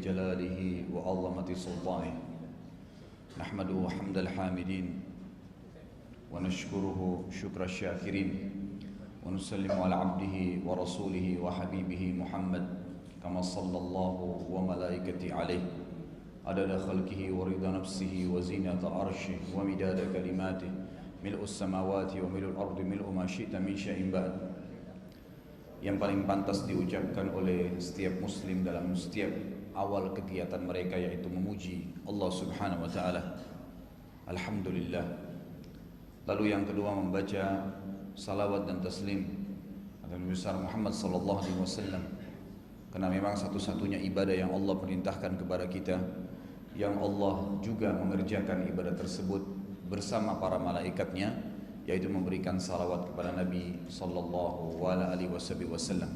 جلاله وعظمة سلطانه نحمده حمد الحامدين ونشكره شكر الشاكرين ونسلم على عبده ورسوله وحبيبه محمد كما صلى الله وملائكته عليه عدد خلقه ورضا نفسه وزينة عرشه ومداد كلماته ملء السماوات وملء الأرض ملء ما شئت من شيء بعد. Yang paling pantas diucapkan oleh setiap muslim dalam setiap awal kegiatan mereka yaitu memuji Allah Subhanahu wa taala. Alhamdulillah. Lalu yang kedua membaca salawat dan taslim atas Nabi besar Muhammad sallallahu alaihi wasallam. Karena memang satu-satunya ibadah yang Allah perintahkan kepada kita, yang Allah juga mengerjakan ibadah tersebut bersama para malaikatnya, yaitu memberikan salawat kepada Nabi sallallahu alaihi wasallam.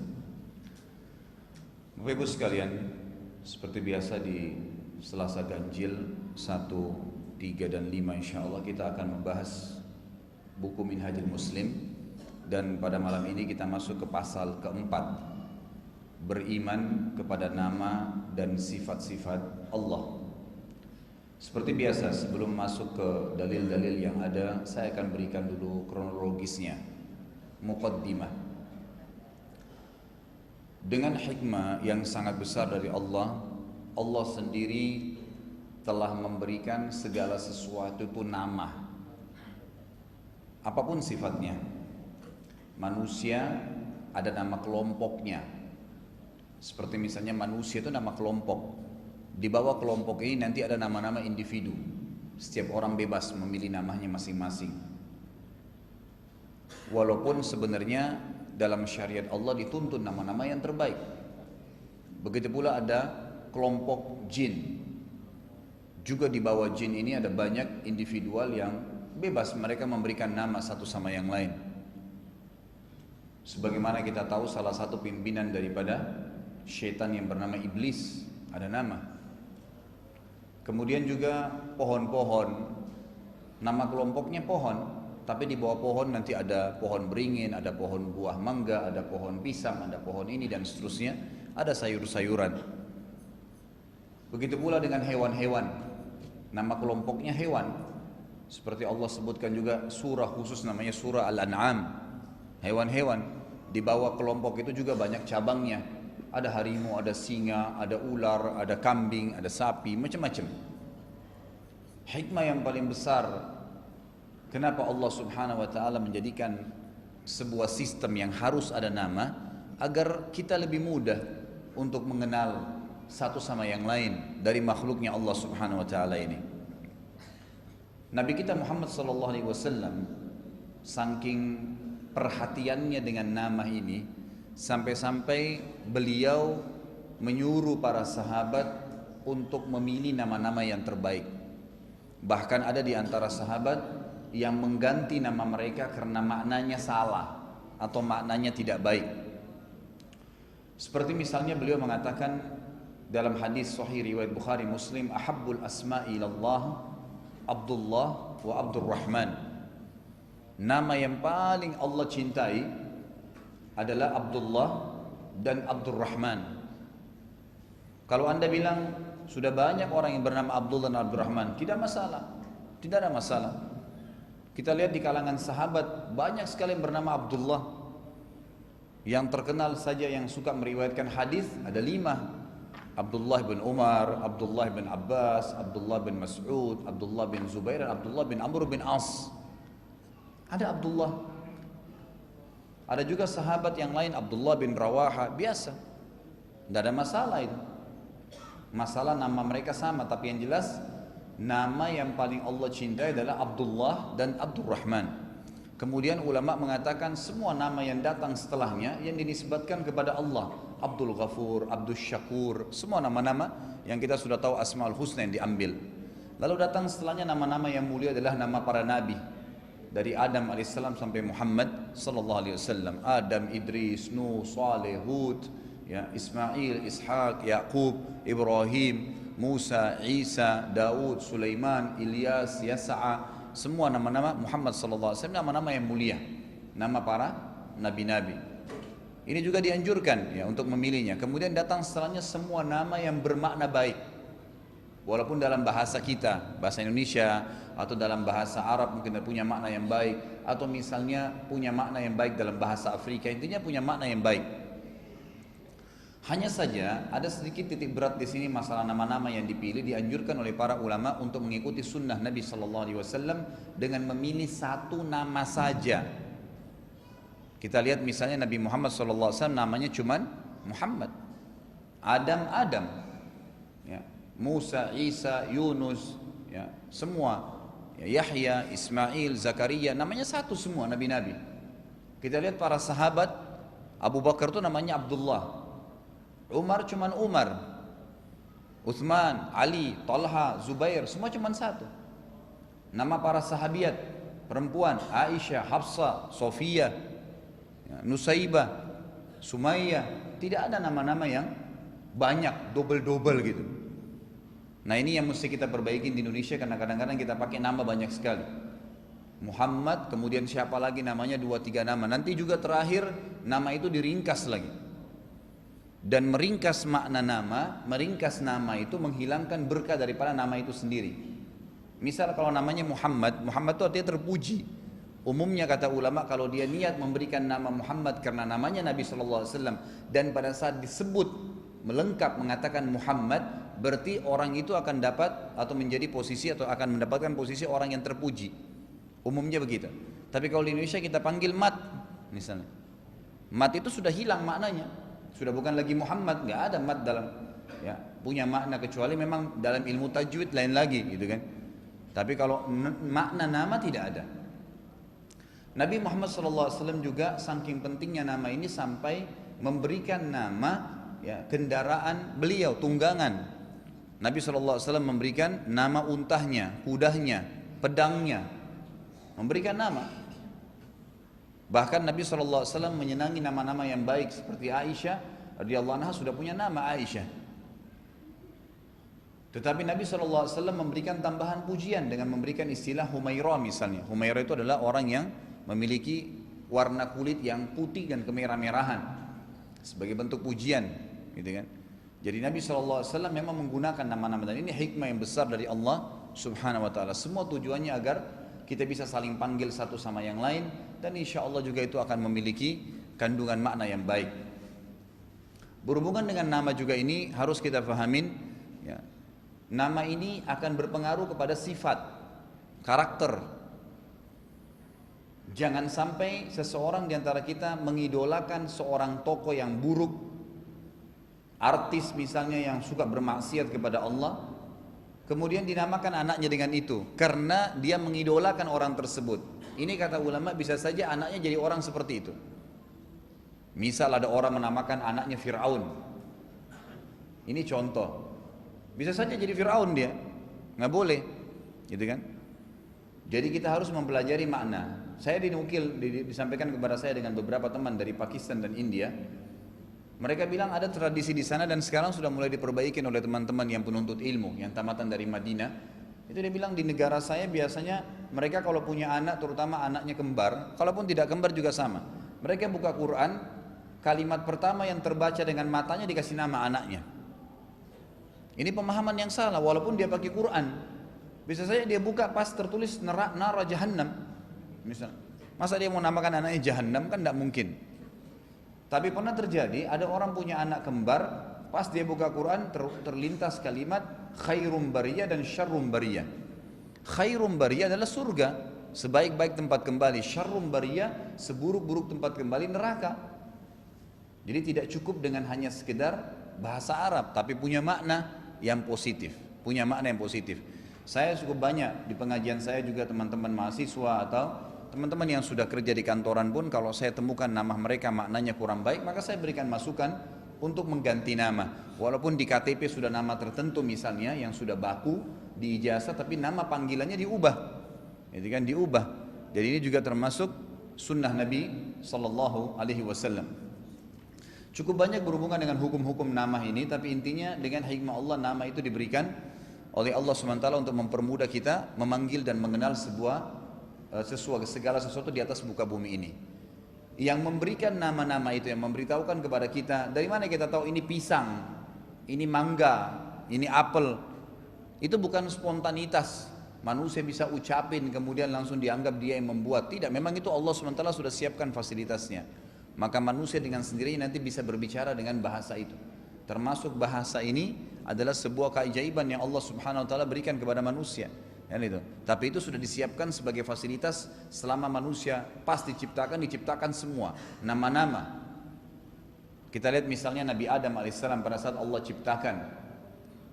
Bapak Ibu sekalian, seperti biasa di Selasa Ganjil 1, 3 dan 5 insyaallah kita akan membahas buku Minhajul Muslim, dan pada malam ini kita masuk ke pasal keempat, beriman kepada nama dan sifat-sifat Allah. Seperti biasa, sebelum masuk ke dalil-dalil yang ada, saya akan berikan dulu kronologisnya, muqaddimah. Dengan hikmah yang sangat besar dari Allah, Allah sendiri telah memberikan segala sesuatu itu nama, apapun sifatnya. Manusia ada nama kelompoknya, seperti misalnya manusia itu nama kelompok. Di bawah kelompok ini nanti ada nama-nama individu. Setiap orang bebas memilih namanya masing-masing. Walaupun sebenarnya dalam syariat Allah dituntun nama-nama yang terbaik. Begitu pula ada kelompok jin. Juga di bawah jin ini ada banyak individual yang bebas mereka memberikan nama satu sama yang lain. Sebagaimana kita tahu salah satu pimpinan daripada syaitan yang bernama iblis ada nama. Kemudian juga pohon-pohon, nama kelompoknya pohon, tapi di bawah pohon nanti ada pohon beringin, ada pohon buah mangga, ada pohon pisang, ada pohon ini dan seterusnya, ada sayur-sayuran. Begitu pula dengan hewan-hewan, nama kelompoknya hewan. Seperti Allah sebutkan juga surah khusus namanya surah Al-An'am, hewan-hewan. Di bawah kelompok itu juga banyak cabangnya. Ada harimau, ada singa, ada ular, ada kambing, ada sapi, macam-macam. Hikmah yang paling besar, kenapa Allah Subhanahu wa taala menjadikan sebuah sistem yang harus ada nama, agar kita lebih mudah untuk mengenal satu sama yang lain dari makhluknya Allah Subhanahu wa taala ini. Nabi kita Muhammad sallallahu alaihi wasallam saking perhatiannya dengan nama ini, sampai-sampai beliau menyuruh para sahabat untuk memilih nama-nama yang terbaik. Bahkan ada di antara sahabat yang mengganti nama mereka karena maknanya salah atau maknanya tidak baik. Seperti misalnya beliau mengatakan dalam hadis sahih riwayat Bukhari Muslim, ahabbul asma'i ilallah Abdullah wa Abdurrahman. Nama yang paling Allah cintai adalah Abdullah dan Abdurrahman. Kalau anda bilang sudah banyak orang yang bernama Abdullah dan Abdurrahman, tidak masalah, tidak ada masalah. Kita lihat di kalangan sahabat banyak sekali yang bernama Abdullah. Yang terkenal saja yang suka meriwayatkan hadis ada 5: Abdullah bin Umar, Abdullah bin Abbas, Abdullah bin Mas'ud, Abdullah bin Zubair, dan Abdullah bin Amr bin As. Ada Abdullah. Ada juga sahabat yang lain, Abdullah bin Rawaha, biasa, tidak ada masalah itu. Masalah nama mereka sama, tapi yang jelas nama yang paling Allah cintai adalah Abdullah dan Abdurrahman. Kemudian ulama mengatakan semua nama yang datang setelahnya yang dinisbatkan kepada Allah, Abdul Ghafur, Abdul Syakur, semua nama-nama yang kita sudah tahu Asmaul Husna yang diambil. Lalu datang setelahnya nama-nama yang mulia adalah nama para nabi. Dari Adam alaihissalam sampai Muhammad sallallahu alaihi wasallam. Adam, Idris, Nuh, Saleh, Hud, ya, Ismail, Ishaq, Yaqub, Ibrahim, Musa, Isa, Daud, Sulaiman, Ilyas, Yas'a, semua nama-nama Muhammad sallallahu alaihi wasallam, nama-nama yang mulia, nama para nabi-nabi. Ini juga dianjurkan ya untuk memilihnya. Kemudian datang setelahnya semua nama yang bermakna baik. Walaupun dalam bahasa kita, bahasa Indonesia atau dalam bahasa Arab mungkin punya makna yang baik, atau misalnya punya makna yang baik dalam bahasa Afrika, intinya punya makna yang baik. Hanya saja ada sedikit titik berat di sini masalah nama-nama yang dipilih. Dianjurkan oleh para ulama untuk mengikuti sunnah Nabi Sallallahu Alaihi Wasallam dengan memilih satu nama saja. Kita lihat misalnya Nabi Muhammad Sallallahu Alaihi Wasallam namanya cuman Muhammad, Adam, ya, Musa, Isa, Yunus, ya, semua, ya, Yahya, Ismail, Zakaria, namanya satu semua nabi-nabi. Kita lihat para sahabat, Abu Bakar itu namanya Abdullah. Umar cuman Umar, Uthman, Ali, Talha, Zubair, semua cuman satu. Nama para sahabiat perempuan, Aisyah, Hafsah, Sofia, Nusaibah, Sumayyah, tidak ada nama-nama yang banyak, double-double gitu. Nah ini yang mesti kita perbaiki di Indonesia, karena kadang-kadang kita pakai nama banyak sekali. Muhammad, kemudian siapa lagi namanya 2-3 nama, nanti juga terakhir nama itu diringkas lagi. Dan meringkas makna nama, meringkas nama itu menghilangkan berkah daripada nama itu sendiri. Misal kalau namanya Muhammad, Muhammad itu artinya terpuji. Umumnya kata ulama, kalau dia niat memberikan nama Muhammad karena namanya Nabi SAW, dan pada saat disebut melengkap mengatakan Muhammad, berarti orang itu akan dapat atau menjadi posisi atau akan mendapatkan posisi orang yang terpuji. Umumnya begitu. Tapi kalau di Indonesia kita panggil Mat misalnya, Mat itu sudah hilang maknanya. Sudah bukan lagi Muhammad, nggak ada mat dalam, ya, punya makna, kecuali memang dalam ilmu tajwid lain lagi gitu kan. Tapi kalau makna nama tidak ada. Nabi Muhammad SAW juga saking pentingnya nama ini sampai memberikan nama, ya, kendaraan beliau, tunggangan. Nabi SAW memberikan nama untahnya, kudanya, pedangnya, memberikan nama. Bahkan Nabi SAW menyenangi nama-nama yang baik, seperti Aisyah radhiyallahu anha sudah punya nama Aisyah. Tetapi Nabi SAW memberikan tambahan pujian dengan memberikan istilah Humairah misalnya. Humairah itu adalah orang yang memiliki warna kulit yang putih dan kemerah-merahan, sebagai bentuk pujian, gitu kan. Jadi Nabi SAW memang menggunakan nama-nama, dan ini hikmah yang besar dari Allah Subhanahu Wa Taala. Semua tujuannya agar kita bisa saling panggil satu sama yang lain, dan insya Allah juga itu akan memiliki kandungan makna yang baik. Berhubungan dengan nama juga ini harus kita fahamin, ya, nama ini akan berpengaruh kepada sifat, karakter. Jangan sampai seseorang diantara kita mengidolakan seorang tokoh yang buruk, artis misalnya yang suka bermaksiat kepada Allah, kemudian dinamakan anaknya dengan itu karena dia mengidolakan orang tersebut. Ini kata ulama bisa saja anaknya jadi orang seperti itu. Misal ada orang menamakan anaknya Fir'aun. Ini contoh. Bisa saja jadi Fir'aun dia, nggak boleh, gitu kan? Jadi kita harus mempelajari makna. Saya disampaikan kepada saya dengan beberapa teman dari Pakistan dan India. Mereka bilang ada tradisi di sana dan sekarang sudah mulai diperbaiki oleh teman-teman yang penuntut ilmu, yang tamatan dari Madinah. Itu dia bilang di negara saya biasanya mereka kalau punya anak, terutama anaknya kembar, kalaupun tidak kembar juga sama. Mereka buka Quran, kalimat pertama yang terbaca dengan matanya dikasih nama anaknya. Ini pemahaman yang salah, walaupun dia pakai Quran. Bisa saja dia buka pas tertulis nara jahannam, misal. Masa dia mau namakan anaknya jahannam, kan tidak mungkin. Tapi pernah terjadi ada orang punya anak kembar, pas dia buka Quran terlintas kalimat khairum bariyah dan syarrum bariyah. Khairum bariyah adalah surga, sebaik-baik tempat kembali. Syarrum bariyah, seburuk-buruk tempat kembali, neraka. Jadi tidak cukup dengan hanya sekedar bahasa Arab, tapi punya makna yang positif. Punya makna yang positif. Saya cukup banyak di pengajian saya juga teman-teman mahasiswa atau teman-teman yang sudah kerja di kantoran pun, kalau saya temukan nama mereka maknanya kurang baik, maka saya berikan masukan untuk mengganti nama. Walaupun di KTP sudah nama tertentu misalnya yang sudah baku di ijazah, tapi nama panggilannya diubah, itu kan diubah. Jadi ini juga termasuk sunnah Nabi Sallallahu Alaihi Wasallam. Cukup banyak berhubungan dengan hukum-hukum nama ini, tapi intinya dengan hikmah Allah nama itu diberikan oleh Allah SWT untuk mempermudah kita memanggil dan mengenal segala sesuatu di atas muka bumi ini. Yang memberikan nama-nama itu, yang memberitahukan kepada kita, dari mana kita tahu ini pisang, ini mangga, ini apel. Itu bukan spontanitas. Manusia bisa ucapin kemudian langsung dianggap dia yang membuat. Tidak, memang itu Allah SWT sudah siapkan fasilitasnya. Maka manusia dengan sendirinya nanti bisa berbicara dengan bahasa itu. Termasuk bahasa ini adalah sebuah keajaiban yang Allah Subhanahu wa taala berikan kepada manusia. Kan itu. Tapi itu sudah disiapkan sebagai fasilitas selama manusia pas diciptakan semua nama-nama. Kita lihat misalnya Nabi Adam alaihissalam pada saat Allah ciptakan.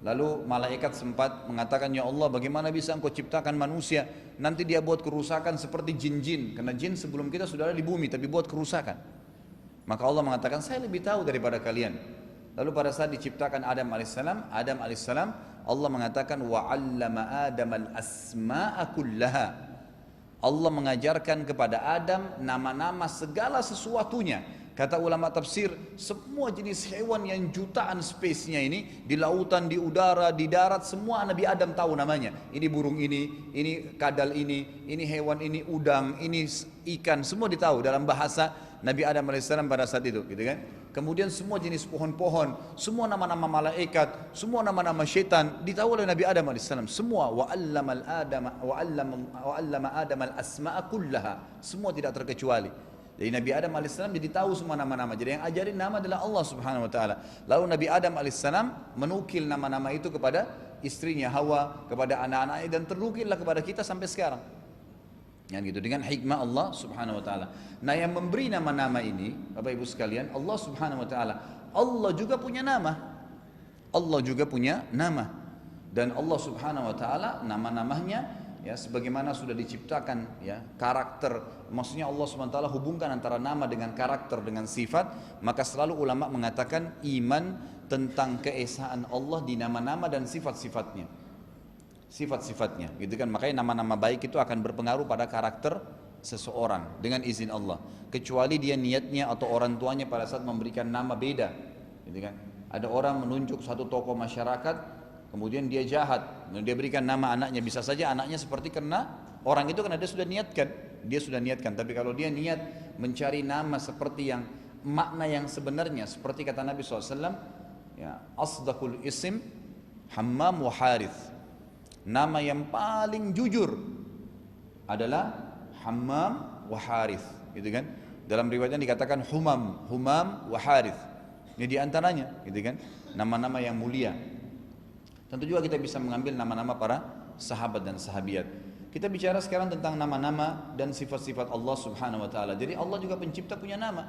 Lalu malaikat sempat mengatakan, ya Allah, bagaimana bisa engkau ciptakan manusia, nanti dia buat kerusakan seperti jin-jin, karena jin sebelum kita sudah ada di bumi tapi buat kerusakan. Maka Allah mengatakan, saya lebih tahu daripada kalian. Lalu pada saat diciptakan Adam alaihissalam, Allah mengatakan, wa 'allama Adam al-asma'a kullaha. Allah mengajarkan kepada Adam nama-nama segala sesuatunya. Kata ulama tafsir, semua jenis hewan yang jutaan spesiesnya ini, di lautan, di udara, di darat, semua Nabi Adam tahu namanya. Ini burung ini kadal ini hewan ini, udang, ini ikan, semua ditahu dalam bahasa Nabi Adam alaihissalam pada saat itu, gitu kan? Kemudian semua jenis pohon-pohon, semua nama-nama malaikat, semua nama-nama syaitan ditahu oleh Nabi Adam alaihissalam. Semua wa 'allama Adam al-asma'a kullaha. Semua tidak terkecuali. Jadi Nabi Adam alaihissalam jadi tahu semua nama-nama. Jadi yang ajarin nama adalah Allah Subhanahu wa taala. Lalu Nabi Adam alaihissalam menukil nama-nama itu kepada istrinya Hawa, kepada anak-anaknya, dan terukillah kepada kita sampai sekarang. Yang gitu dengan hikmah Allah Subhanahu wa taala. Nah, yang memberi nama-nama ini, Bapak Ibu sekalian, Allah Subhanahu wa taala. Allah juga punya nama. Allah juga punya nama. Dan Allah Subhanahu wa taala nama-namanya ya sebagaimana sudah diciptakan ya karakter, maksudnya Allah SWT hubungkan antara nama dengan karakter dengan sifat. Maka selalu ulama mengatakan iman tentang keesaan Allah di nama-nama dan sifat-sifatnya, gitu kan. Makanya nama-nama baik itu akan berpengaruh pada karakter seseorang dengan izin Allah, kecuali dia niatnya atau orang tuanya pada saat memberikan nama beda, gitu kan. Ada orang menunjuk satu tokoh masyarakat, kemudian dia jahat, dia berikan nama anaknya, bisa saja anaknya seperti karena orang itu karena dia sudah niatkan. Tapi kalau dia niat mencari nama seperti yang makna yang sebenarnya, seperti kata Nabi SAW, ya, asdaqul isim Hammam wa Harith. Nama yang paling jujur adalah Hammam wa Harith, gitu kan. Dalam riwayatnya dikatakan Humam wa Harith. Ini diantaranya, gitu kan, nama-nama yang mulia. Tentu juga kita bisa mengambil nama-nama para sahabat dan sahabiat. Kita bicara sekarang tentang nama-nama dan sifat-sifat Allah Subhanahu wa taala. Jadi Allah juga pencipta punya nama.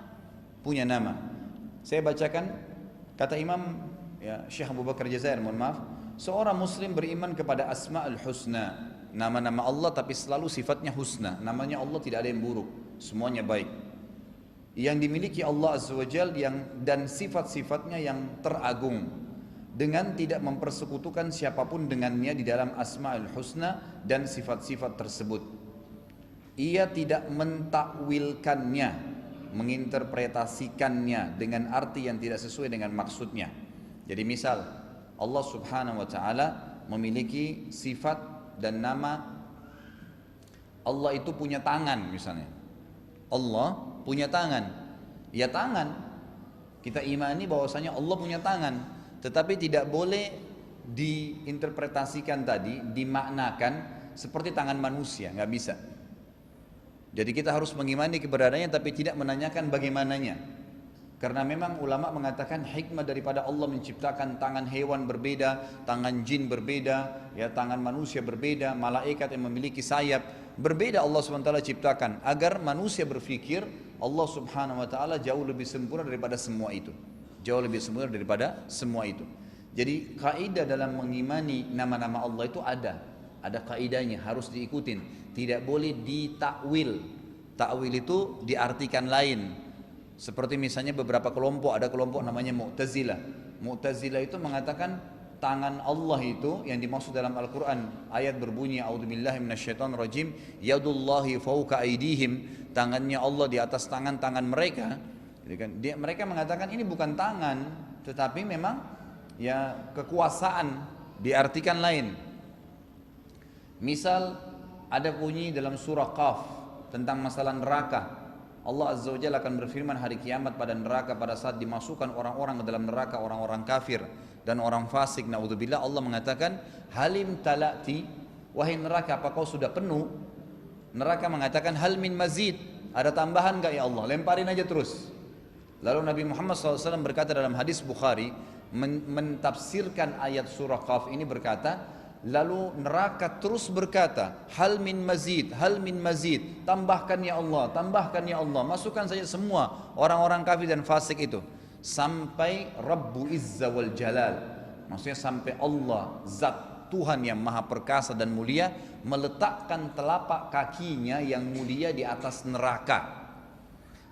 Saya bacakan kata Imam ya, Syekh Abu Bakar Jazair, mohon maaf. Seorang muslim beriman kepada Asmaul Husna, nama-nama Allah tapi selalu sifatnya husna. Namanya Allah tidak ada yang buruk, semuanya baik. Yang dimiliki Allah Azza wa Jalla dan sifat-sifatnya yang teragung, dengan tidak mempersekutukan siapapun dengannya di dalam Asmaul Husna dan sifat-sifat tersebut. Ia tidak mentakwilkannya, menginterpretasikannya dengan arti yang tidak sesuai dengan maksudnya. Jadi misal Allah Subhanahu wa taala memiliki sifat dan nama, Allah itu punya tangan misalnya. Allah punya tangan. Ya tangan. Kita imani bahwasanya Allah punya tangan. Tetapi tidak boleh diinterpretasikan tadi, dimaknakan seperti tangan manusia, nggak bisa. Jadi kita harus mengimani keberadaannya tapi tidak menanyakan bagaimananya. Karena memang ulama mengatakan hikmah daripada Allah menciptakan tangan hewan berbeda, tangan jin berbeda, ya tangan manusia berbeda, malaikat yang memiliki sayap berbeda Allah SWT ciptakan agar manusia berpikir Allah Subhanahu wa taala jauh lebih sempurna daripada semua itu. Jauh lebih sempurna daripada semua itu. Jadi kaidah dalam mengimani nama-nama Allah itu ada kaidahnya, harus diikutin. Tidak boleh ditakwil. Takwil itu diartikan lain. Seperti misalnya beberapa kelompok, ada kelompok namanya Mu'tazilah. Mu'tazilah itu mengatakan tangan Allah itu yang dimaksud dalam Al-Quran, ayat berbunyi a'udzubillahi minasyaitonirrajim, yadullahi fawqa aydihim, tangannya Allah di atas tangan-tangan mereka. Jadi kan, mereka mengatakan ini bukan tangan, tetapi memang ya kekuasaan, diartikan lain. Misal ada bunyi dalam surah Qaf tentang masalah neraka. Allah Azza wa Jalla akan berfirman hari kiamat pada neraka pada saat dimasukkan orang-orang ke dalam neraka, orang-orang kafir dan orang fasik, naudzubillah, Allah mengatakan, halim talati, wahai neraka apa kau sudah penuh? Neraka mengatakan, hal min mazid, ada tambahan gak ya Allah? Lemparin aja terus. Lalu Nabi Muhammad SAW berkata dalam hadis Bukhari, mentafsirkan ayat surah Qaf ini berkata, lalu neraka terus berkata, hal min mazid, hal min mazid, tambahkan ya Allah, tambahkan ya Allah, masukkan saja semua orang-orang kafir dan fasik itu, sampai Rabbu Izza wal Jalal, maksudnya sampai Allah, zat Tuhan yang maha perkasa dan mulia, meletakkan telapak kakinya yang mulia di atas neraka,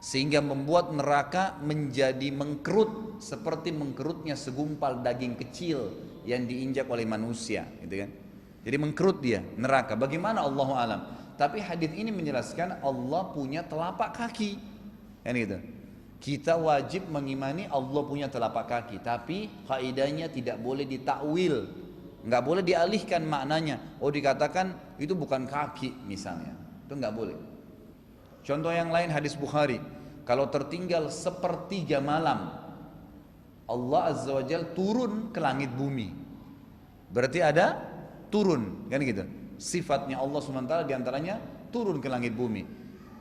sehingga membuat neraka menjadi mengkerut seperti mengkerutnya segumpal daging kecil yang diinjak oleh manusia, gitu kan? Jadi mengkerut dia neraka. Bagaimana Allahu alam? Tapi hadis ini menjelaskan Allah punya telapak kaki, kan gitu. Kita wajib mengimani Allah punya telapak kaki, tapi kaidahnya tidak boleh ditakwil, nggak boleh dialihkan maknanya. Oh dikatakan itu bukan kaki misalnya, itu nggak boleh. Contoh yang lain hadis Bukhari, kalau tertinggal sepertiga malam, Allah Azza wa Jalla turun ke langit bumi. Berarti ada turun, kan gitu. Sifatnya Allah SWT diantaranya turun ke langit bumi.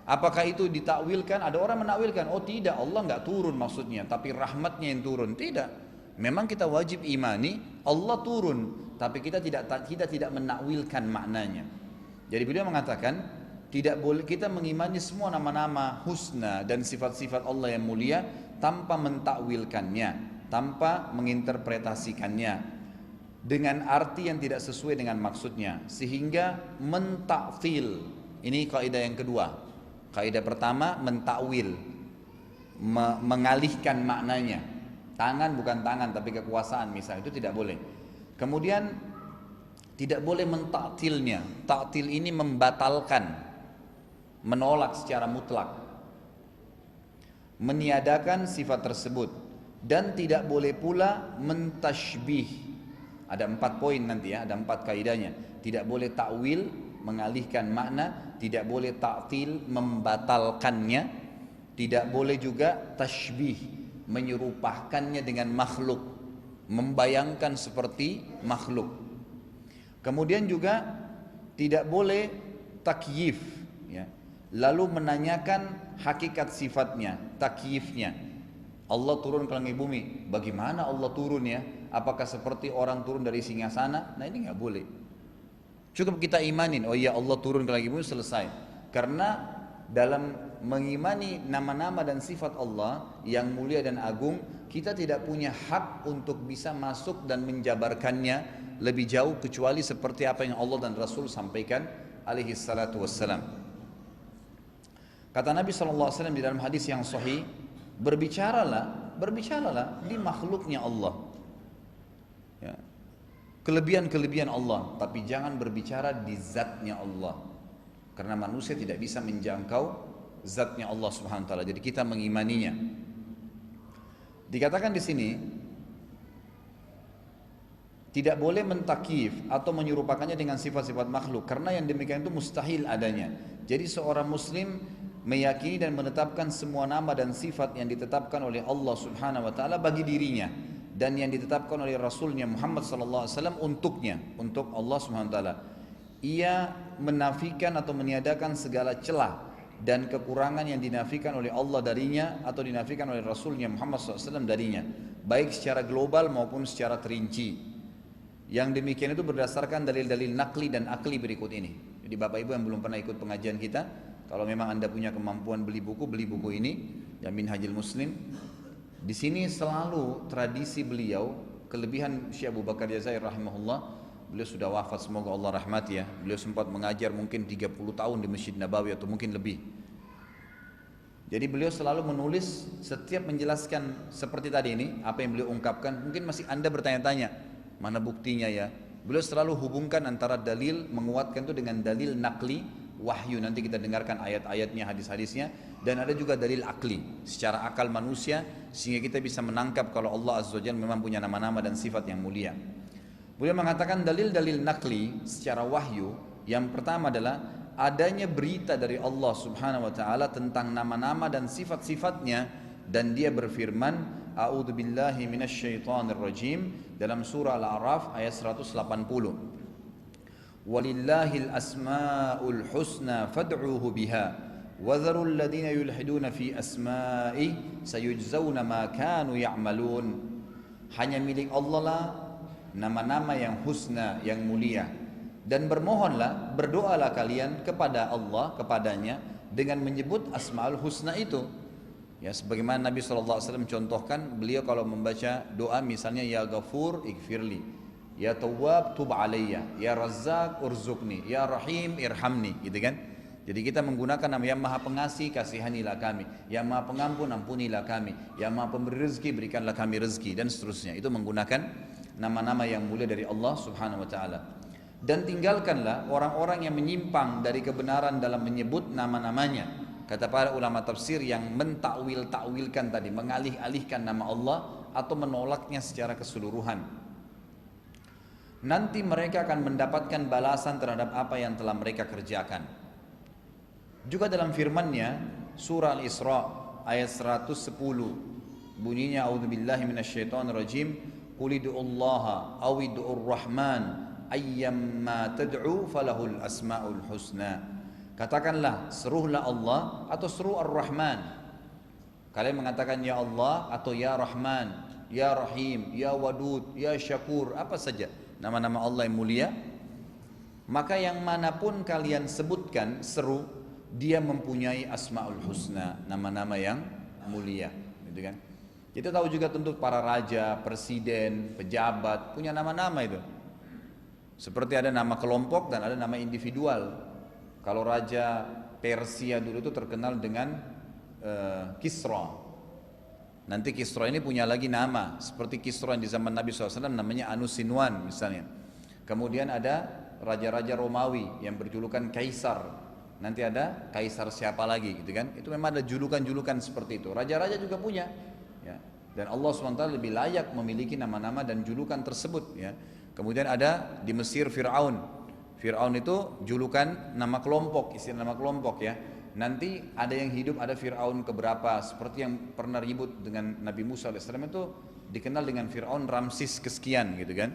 Apakah itu ditakwilkan? Ada orang menakwilkan, oh tidak, Allah nggak turun maksudnya, tapi rahmatnya yang turun. Tidak. Memang kita wajib imani Allah turun, tapi kita tidak menakwilkan maknanya. Jadi beliau mengatakan tidak boleh kita mengimani semua nama-nama husna dan sifat-sifat Allah yang mulia tanpa mentakwilkannya, tanpa menginterpretasikannya dengan arti yang tidak sesuai dengan maksudnya, sehingga mentakfil. Ini kaidah yang kedua. Kaidah pertama mentakwil, mengalihkan maknanya. Tangan bukan tangan tapi kekuasaan misalnya, itu tidak boleh. Kemudian tidak boleh mentaktilnya. Taktil ini membatalkan, menolak secara mutlak, meniadakan sifat tersebut. Dan tidak boleh pula mentashbih. Ada 4 poin nanti ya, ada 4 kaidahnya. Tidak boleh takwil, mengalihkan makna. Tidak boleh taktil, membatalkannya. Tidak boleh juga tashbih, menyerupakannya dengan makhluk, membayangkan seperti makhluk. Kemudian juga tidak boleh takyif, ya. Lalu menanyakan hakikat sifatnya, takyifnya. Allah turun ke langit bumi, bagaimana Allah turun ya? Apakah seperti orang turun dari singgasana? Nah ini nggak boleh. Cukup kita imanin, oh iya Allah turun ke langit bumi, selesai. Karena dalam mengimani nama-nama dan sifat Allah yang mulia dan agung, kita tidak punya hak untuk bisa masuk dan menjabarkannya lebih jauh kecuali seperti apa yang Allah dan Rasul sampaikan alaihi salatu wassalam. Kata Nabi SAW di dalam hadis yang sahih, berbicaralah di makhluknya Allah, ya, kelebihan-kelebihan Allah, tapi jangan berbicara di zatnya Allah, karena manusia tidak bisa menjangkau zatnya Allah Subhanahu wa taala. Jadi kita mengimaninya. Dikatakan di sini tidak boleh mentakif atau menyerupakannya dengan sifat-sifat makhluk, karena yang demikian itu mustahil adanya. Jadi seorang muslim meyakini dan menetapkan semua nama dan sifat yang ditetapkan oleh Allah Subhanahu wa taala bagi dirinya dan yang ditetapkan oleh Rasulnya Muhammad sallallahu alaihi wasallam untuknya, untuk Allah Subhanahu wa taala. Ia menafikan atau meniadakan segala celah dan kekurangan yang dinafikan oleh Allah darinya atau dinafikan oleh Rasulnya Muhammad SAW darinya, baik secara global maupun secara terinci. Yang demikian itu berdasarkan dalil-dalil nakli dan akli berikut ini. Jadi Bapak Ibu yang belum pernah ikut pengajian kita, kalau memang Anda punya kemampuan beli buku ini, ya Minhajul Muslim. Di sini selalu tradisi beliau, kelebihan Syekh Abu Bakar Jazair rahimahullah, beliau sudah wafat, semoga Allah rahmati ya. Beliau sempat mengajar mungkin 30 tahun di Masjid Nabawi atau mungkin lebih. Jadi beliau selalu menulis, setiap menjelaskan seperti tadi ini, apa yang beliau ungkapkan, mungkin masih Anda bertanya-tanya, mana buktinya ya? Beliau selalu hubungkan antara dalil, menguatkan itu dengan dalil nakli, wahyu, nanti kita dengarkan ayat-ayatnya, hadis-hadisnya, dan ada juga dalil akli, secara akal manusia, sehingga kita bisa menangkap kalau Allah Azza wa Jalla memang punya nama-nama dan sifat yang mulia. Beliau mengatakan dalil-dalil nakli secara wahyu, yang pertama adalah adanya berita dari Allah Subhanahu wa taala tentang nama-nama dan sifat-sifatnya, dan dia berfirman, a'udzubillahi minasyaitonirrajim, dalam surah Al-A'raf ayat 180. Walillahil asmaul husna fad'uuhu biha wadharul ladzina yulhiduna fi asma'i sayujzauna ma kanu ya'malun. Hanya milik Allah lah nama-nama yang husna, yang mulia, dan bermohonlah, berdoalah kalian kepada Allah, kepadanya dengan menyebut asmaul husna itu. Ya, sebagaimana Nabi SAW contohkan, beliau kalau membaca doa misalnya ya Ghafur ighfirli, ya Tawwab tub alayya, ya Razzaq urzuqni, ya Rahim irhamni, gitu kan. Jadi kita menggunakan nama yang Maha Pengasih, kasihanilah kami, yang Maha Pengampun, ampunilah kami, yang Maha Pemberi rezeki, berikanlah kami rezeki, dan seterusnya. Itu menggunakan nama-nama yang mulia dari Allah Subhanahu wa taala. Dan tinggalkanlah orang-orang yang menyimpang dari kebenaran dalam menyebut nama-namanya. Kata para ulama tafsir yang mentakwil-takwilkan tadi, mengalih-alihkan nama Allah atau menolaknya secara keseluruhan. Nanti mereka akan mendapatkan balasan terhadap apa yang telah mereka kerjakan. Juga dalam firman-Nya surah Al-Isra ayat 110 bunyinya, a'udzubillahi minasyaitonirrajim, qul ud'ullaha aw ud'ur rahman ayyamma tad'u falahul asmaul husna. Katakanlah, seruhlah Allah atau seru Ar-Rahman. Kalian mengatakan ya Allah atau ya Rahman, ya Rahim, ya Wadud, ya Syakur, apa saja nama-nama Allah yang mulia, maka yang manapun kalian sebutkan, seru, dia mempunyai asmaul husna, nama-nama yang mulia, gitu kan. Kita tahu juga tentu para raja, presiden, pejabat punya nama-nama itu. Seperti ada nama kelompok dan ada nama individual. Kalau raja Persia dulu itu terkenal dengan Kisra. Nanti Kisra ini punya lagi nama, seperti Kisra yang di zaman Nabi SAW namanya Anusinwan misalnya. Kemudian ada raja-raja Romawi yang berjulukan Kaisar. Nanti ada kaisar siapa lagi, gitu kan. Itu memang ada julukan-julukan seperti itu. Raja-raja juga punya, ya. Dan Allah SWT lebih layak memiliki nama-nama dan julukan tersebut, ya. Kemudian ada di Mesir Fir'aun. Fir'aun itu julukan nama kelompok, istilah nama kelompok, ya. Nanti ada yang hidup, ada Fir'aun keberapa, seperti yang pernah ribut dengan Nabi Musa AS itu dikenal dengan Fir'aun Ramsis kesekian, gitu kan.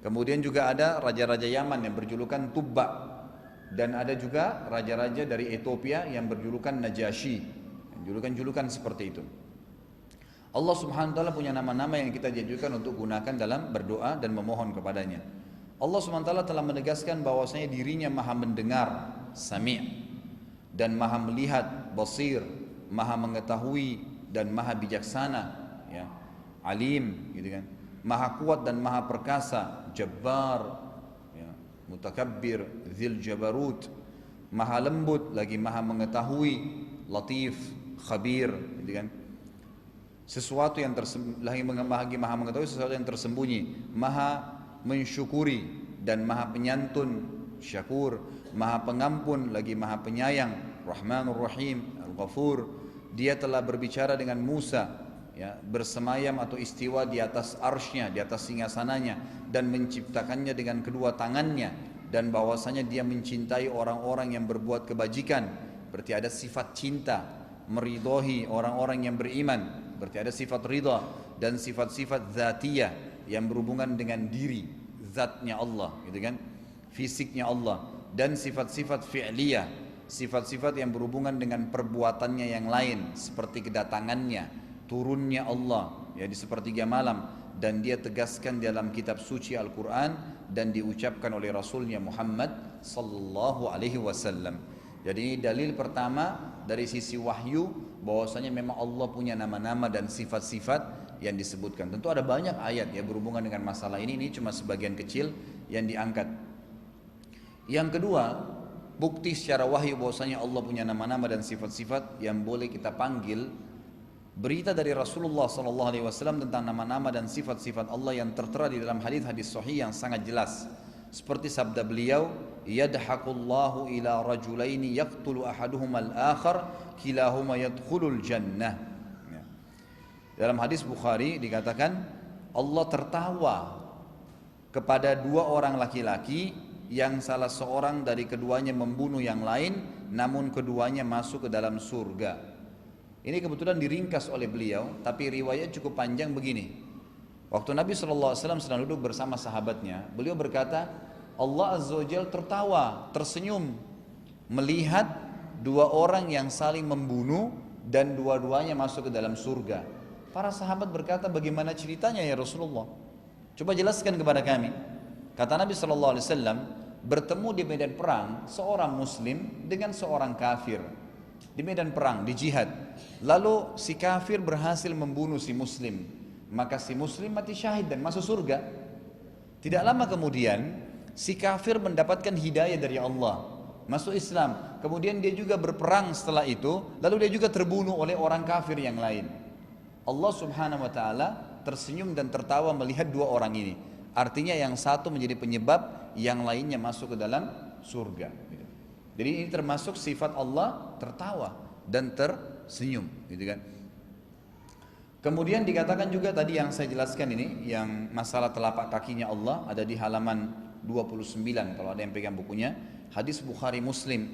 Kemudian juga ada raja-raja Yaman yang berjulukan Tubba. Dan ada juga raja-raja dari Ethiopia yang berjulukan Najasyi, julukan-julukan seperti itu. Allah Subhanahu wa taala punya nama-nama yang kita dianjurkan untuk gunakan dalam berdoa dan memohon kepadanya. Allah Subhanahu wa taala telah menegaskan bahwasanya dirinya Maha mendengar, Sami', dan Maha melihat, Basir, Maha mengetahui dan Maha bijaksana, ya. Alim, gitu kan. Maha kuat dan Maha perkasa, Jabbar, Mutakabbir, Dzil Jabarut, Maha lembut lagi Maha mengetahui, Latif, Khabir, gitu kan. Sesuatu yang lagi Maha mengetahui sesuatu yang tersembunyi, Maha mensyukuri dan Maha penyantun, Syakur, Maha pengampun lagi Maha penyayang, Rahmanur Rahim, Al-Ghafur. Dia telah berbicara dengan Musa, ya, bersemayam atau istiwa di atas arsy-Nya, di atas singgasananya, dan menciptakannya dengan kedua tangannya, dan bahwasanya dia mencintai orang-orang yang berbuat kebajikan. Berarti ada sifat cinta, meridhai orang-orang yang beriman, berarti ada sifat ridha, dan sifat-sifat zatiyah yang berhubungan dengan diri, zatnya Allah, gitu kan, fisiknya Allah, dan sifat-sifat fi'liyah, sifat-sifat yang berhubungan dengan perbuatannya yang lain, seperti kedatangannya, turunnya Allah, ya, di sepertiga malam, dan dia tegaskan dalam kitab suci Al-Quran dan diucapkan oleh Rasulnya Muhammad sallallahu alaihi wasallam. Jadi dalil pertama dari sisi wahyu bahwasanya memang Allah punya nama-nama dan sifat-sifat yang disebutkan. Tentu ada banyak ayat ya berhubungan dengan masalah ini cuma sebagian kecil yang diangkat. Yang kedua, bukti secara wahyu bahwasanya Allah punya nama-nama dan sifat-sifat yang boleh kita panggil. Berita dari Rasulullah SAW tentang nama-nama dan sifat-sifat Allah yang tertera di dalam hadis-hadis sahih yang sangat jelas. Seperti sabda beliau, yadhaqullahu ila rajulaini yaqtulu ahaduhuma al-akhar kilahuma yadkhulul jannah. Dalam hadis Bukhari dikatakan Allah tertawa kepada dua orang laki-laki yang salah seorang dari keduanya membunuh yang lain, namun keduanya masuk ke dalam surga. Ini kebetulan diringkas oleh beliau, tapi riwayat cukup panjang begini. Waktu Nabi SAW sedang duduk bersama sahabatnya, beliau berkata, Allah Azza wa Jalla tertawa, tersenyum melihat dua orang yang saling membunuh dan dua-duanya masuk ke dalam surga. Para sahabat berkata, bagaimana ceritanya ya Rasulullah? Coba jelaskan kepada kami. Kata Nabi SAW, bertemu di medan perang seorang muslim dengan seorang kafir. Di medan perang, di jihad. Lalu si kafir berhasil membunuh si muslim. Maka si muslim mati syahid dan masuk surga. Tidak lama kemudian, si kafir mendapatkan hidayah dari Allah, masuk Islam. Kemudian dia juga berperang setelah itu, lalu dia juga terbunuh oleh orang kafir yang lain. Allah Subhanahu wa taala tersenyum dan tertawa melihat dua orang ini. Artinya yang satu menjadi penyebab, yang lainnya masuk ke dalam surga. Jadi ini termasuk sifat Allah tertawa dan tersenyum, gitu kan? Kemudian dikatakan juga tadi yang saya jelaskan ini, yang masalah telapak kakinya Allah, ada di halaman 29 kalau ada yang pegang bukunya, hadis Bukhari Muslim,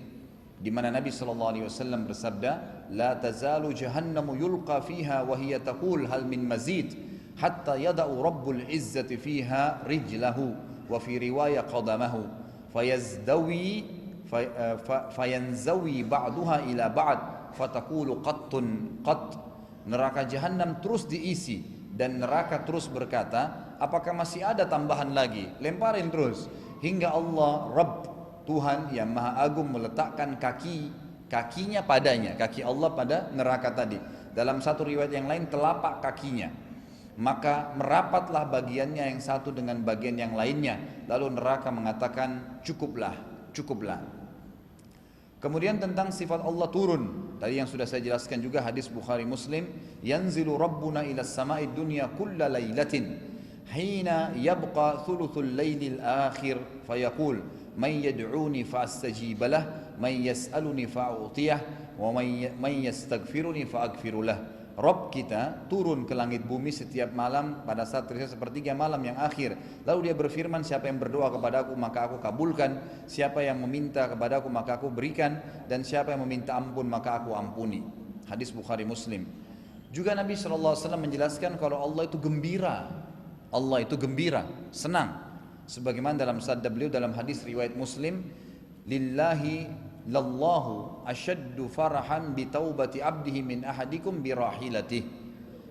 di mana Nabi SAW bersabda, la tazalu jahannamu yulqa fiha wa hiya taqul hal min mazid hatta yada'u rabbul izzati fiha rijlahu wa fi riwayah qadamahu fayanzawi ba'duha ila ba'd fataqulu qattun qatt. Neraka jahanam terus diisi dan neraka terus berkata, apakah masih ada tambahan lagi? Lemparin terus hingga Allah Rabb, Tuhan yang Maha Agung, meletakkan kakinya padanya, kaki Allah pada neraka tadi. Dalam satu riwayat yang lain telapak kakinya. Maka merapatlah bagiannya yang satu dengan bagian yang lainnya. Lalu neraka mengatakan, cukuplah, cukuplah. Kemudian tentang sifat Allah turun, tadi yang sudah saya jelaskan juga hadis Bukhari Muslim, yanzilu rabbuna ila samai dunya kulla lailatin hina yabqa thuluthul lailil akhir fayaqul man yad'uni fa'astajib lah, man yas'aluni fa'utiyah, wa man yastaghfiruni fa'aghfir lah. Rabb kita turun ke langit bumi setiap malam pada saat tersisa sepertiga malam yang akhir. Lalu dia berfirman, siapa yang berdoa kepadaku maka aku kabulkan, siapa yang meminta kepadaku maka aku berikan, dan siapa yang meminta ampun maka aku ampuni. Hadis Bukhari Muslim. Juga Nabi SAW menjelaskan kalau Allah itu gembira. Allah itu gembira, senang. Sebagaimana dalam sabda beliau dalam hadis riwayat Muslim, lillahi lallahu asyaddu farahan bi taubati abdihi min ahadikum bi rahilatih.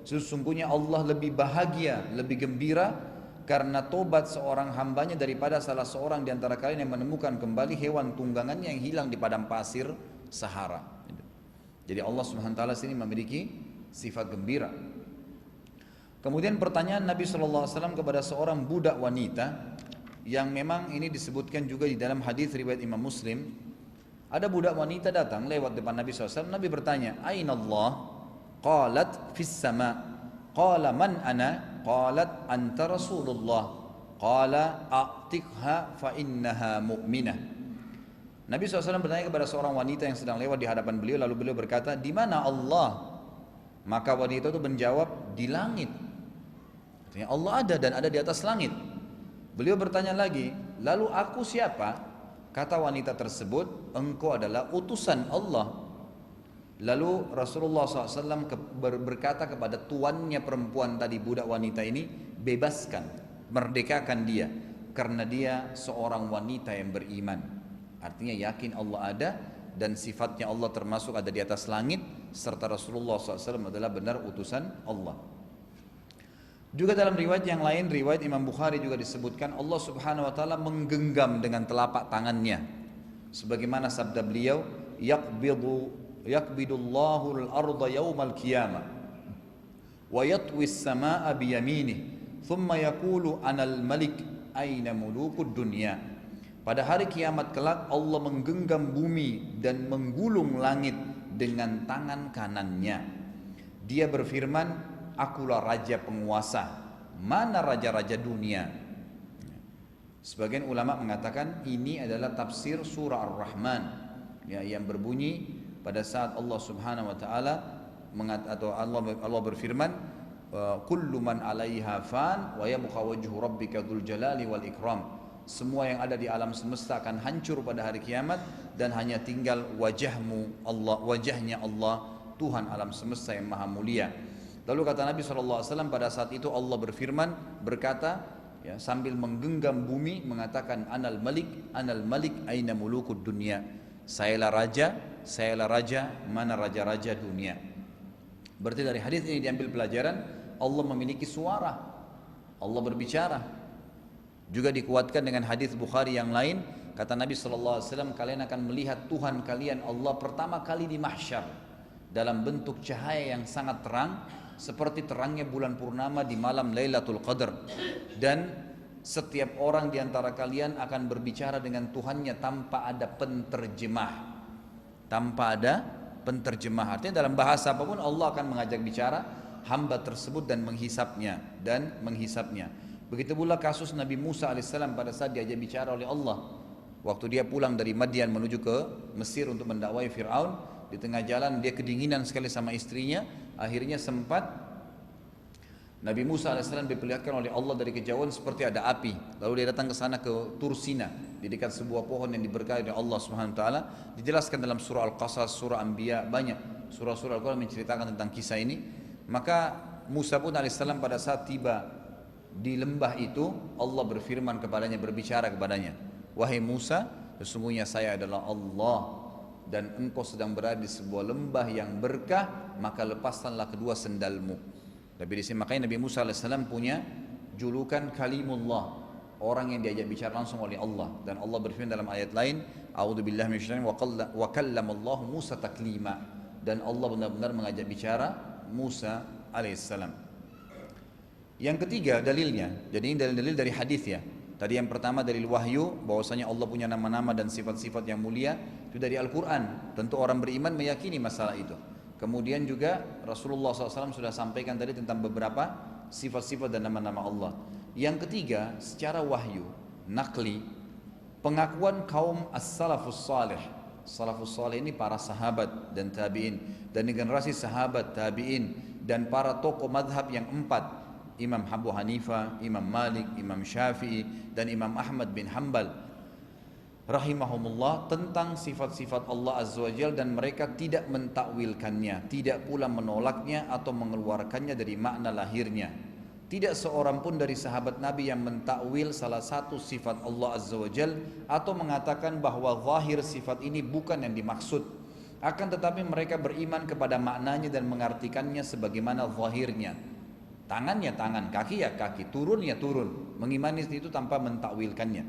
Sesungguhnya Allah lebih bahagia, lebih gembira karena tobat seorang hambanya daripada salah seorang di antara kalian yang menemukan kembali hewan tunggangannya yang hilang di padang pasir Sahara. Jadi Allah Subhanahu wa taala sini memiliki sifat gembira. Kemudian pertanyaan Nabi SAW kepada seorang budak wanita, yang memang ini disebutkan juga di dalam hadis riwayat Imam Muslim. Ada budak wanita datang lewat depan Nabi SAW. Nabi bertanya, Aina Allah? Qalat fis sama. Qala man ana? Qalat anta Rasulullah. Qala a'tiqha fa innaha mu'minah. Nabi SAW bertanya kepada seorang wanita yang sedang lewat di hadapan beliau. Lalu beliau berkata, di mana Allah? Maka wanita itu menjawab, di langit. Artinya Allah ada dan ada di atas langit. Beliau bertanya lagi, lalu aku siapa? Kata wanita tersebut, engkau adalah utusan Allah. Lalu Rasulullah SAW berkata kepada tuannya perempuan tadi, budak wanita ini, bebaskan, merdekakan dia, karena dia seorang wanita yang beriman. Artinya yakin Allah ada dan sifatnya Allah termasuk ada di atas langit, serta Rasulullah SAW adalah benar utusan Allah. Juga dalam riwayat yang lain, riwayat Imam Bukhari juga disebutkan Allah Subhanahu wa taala menggenggam dengan telapak tangannya. Sebagaimana sabda beliau, yaqbidullahu al-ardha yaumal qiyamah wa yatwi as-samaa'a bi yaminih, thumma yaqulu anal malik aina mulukud dunya. Pada hari kiamat kelak Allah menggenggam bumi dan menggulung langit dengan tangan kanannya. Dia berfirman, akulah raja penguasa, mana raja-raja dunia? Sebagian ulama mengatakan ini adalah tafsir surah Ar-Rahman, ya, yang berbunyi pada saat Allah Subhanahu wa taala atau Allah berfirman, kullu man 'alaiha fan wa yabqa wajhu rabbika dzul jalali wal ikram. semua yang ada di alam semesta akan hancur pada hari kiamat dan hanya tinggal wajahmu Allah, wajahnya Allah, Tuhan alam semesta yang maha mulia. Lalu kata Nabi SAW, pada saat itu Allah berfirman, berkata, ya, sambil menggenggam bumi mengatakan, anal malik aina mulukud dunia. Sayalah raja, mana raja-raja dunia. Berarti dari hadis ini diambil pelajaran, Allah memiliki suara, Allah berbicara. Juga dikuatkan dengan hadis Bukhari yang lain, kata Nabi SAW, kalian akan melihat Tuhan kalian Allah pertama kali di mahsyar dalam bentuk cahaya yang sangat terang, seperti terangnya bulan purnama di malam Lailatul Qadar. Dan setiap orang di antara kalian akan berbicara dengan Tuhannya tanpa ada penterjemah. Tanpa ada penterjemah. Artinya dalam bahasa apapun Allah akan mengajak bicara hamba tersebut dan menghisapnya. Begitu pula kasus Nabi Musa alaihissalam pada saat diajak bicara oleh Allah. Waktu dia pulang dari Madian menuju ke Mesir untuk mendakwai Fir'aun, di tengah jalan dia kedinginan sekali sama istrinya. Akhirnya sempat Nabi Musa AS diperlihatkan oleh Allah dari kejauhan seperti ada api. Lalu dia datang ke sana ke Tursina, di dekat sebuah pohon yang diberkahi oleh Allah Subhanahu Wa Taala. Dijelaskan dalam surah Al-Qasas, surah Anbiya, banyak surah-surah Al-Quran menceritakan tentang kisah ini. Maka Musa pun AS pada saat tiba di lembah itu, Allah berfirman kepadanya, berbicara kepadanya, wahai Musa, sesungguhnya saya adalah Allah dan engkau sedang berada di sebuah lembah yang berkah, maka lepaskanlah kedua sendalmu. Tapi di sini makanya Nabi Musa alaihissalam punya julukan Kalimullah, orang yang diajak bicara langsung oleh Allah. Dan Allah berfirman dalam ayat lain, A'udzubillahi minasyaitonir wa kallamallahu Musa taklima. Dan Allah benar-benar mengajak bicara Musa alaihissalam. Yang ketiga dalilnya, jadi ini dalil-dalil dari hadis ya. Tadi yang pertama dalil wahyu, bahwasanya Allah punya nama-nama dan sifat-sifat yang mulia, itu dari Al-Quran. Tentu orang beriman meyakini masalah itu. Kemudian juga Rasulullah SAW sudah sampaikan tadi tentang beberapa sifat-sifat dan nama-nama Allah. Yang ketiga, secara wahyu, nakli, pengakuan kaum as-salafus salih. Salafus salih ini para sahabat dan tabi'in, dan generasi sahabat, tabi'in, dan para tokoh madhab yang empat, Imam Abu Hanifah, Imam Malik, Imam Syafi'i, dan Imam Ahmad bin Hanbal rahimahumullah, tentang sifat-sifat Allah Azza wa Jalla, dan mereka tidak mentakwilkannya, tidak pula menolaknya atau mengeluarkannya dari makna lahirnya. Tidak seorang pun dari sahabat Nabi yang mentakwil salah satu sifat Allah Azza wa Jalla atau mengatakan bahwa zahir sifat ini bukan yang dimaksud. Akan tetapi mereka beriman kepada maknanya dan mengartikannya sebagaimana zahirnya. Tangannya tangan, kaki ya kaki, turun ya turun. Mengimani itu tanpa mentakwilkannya.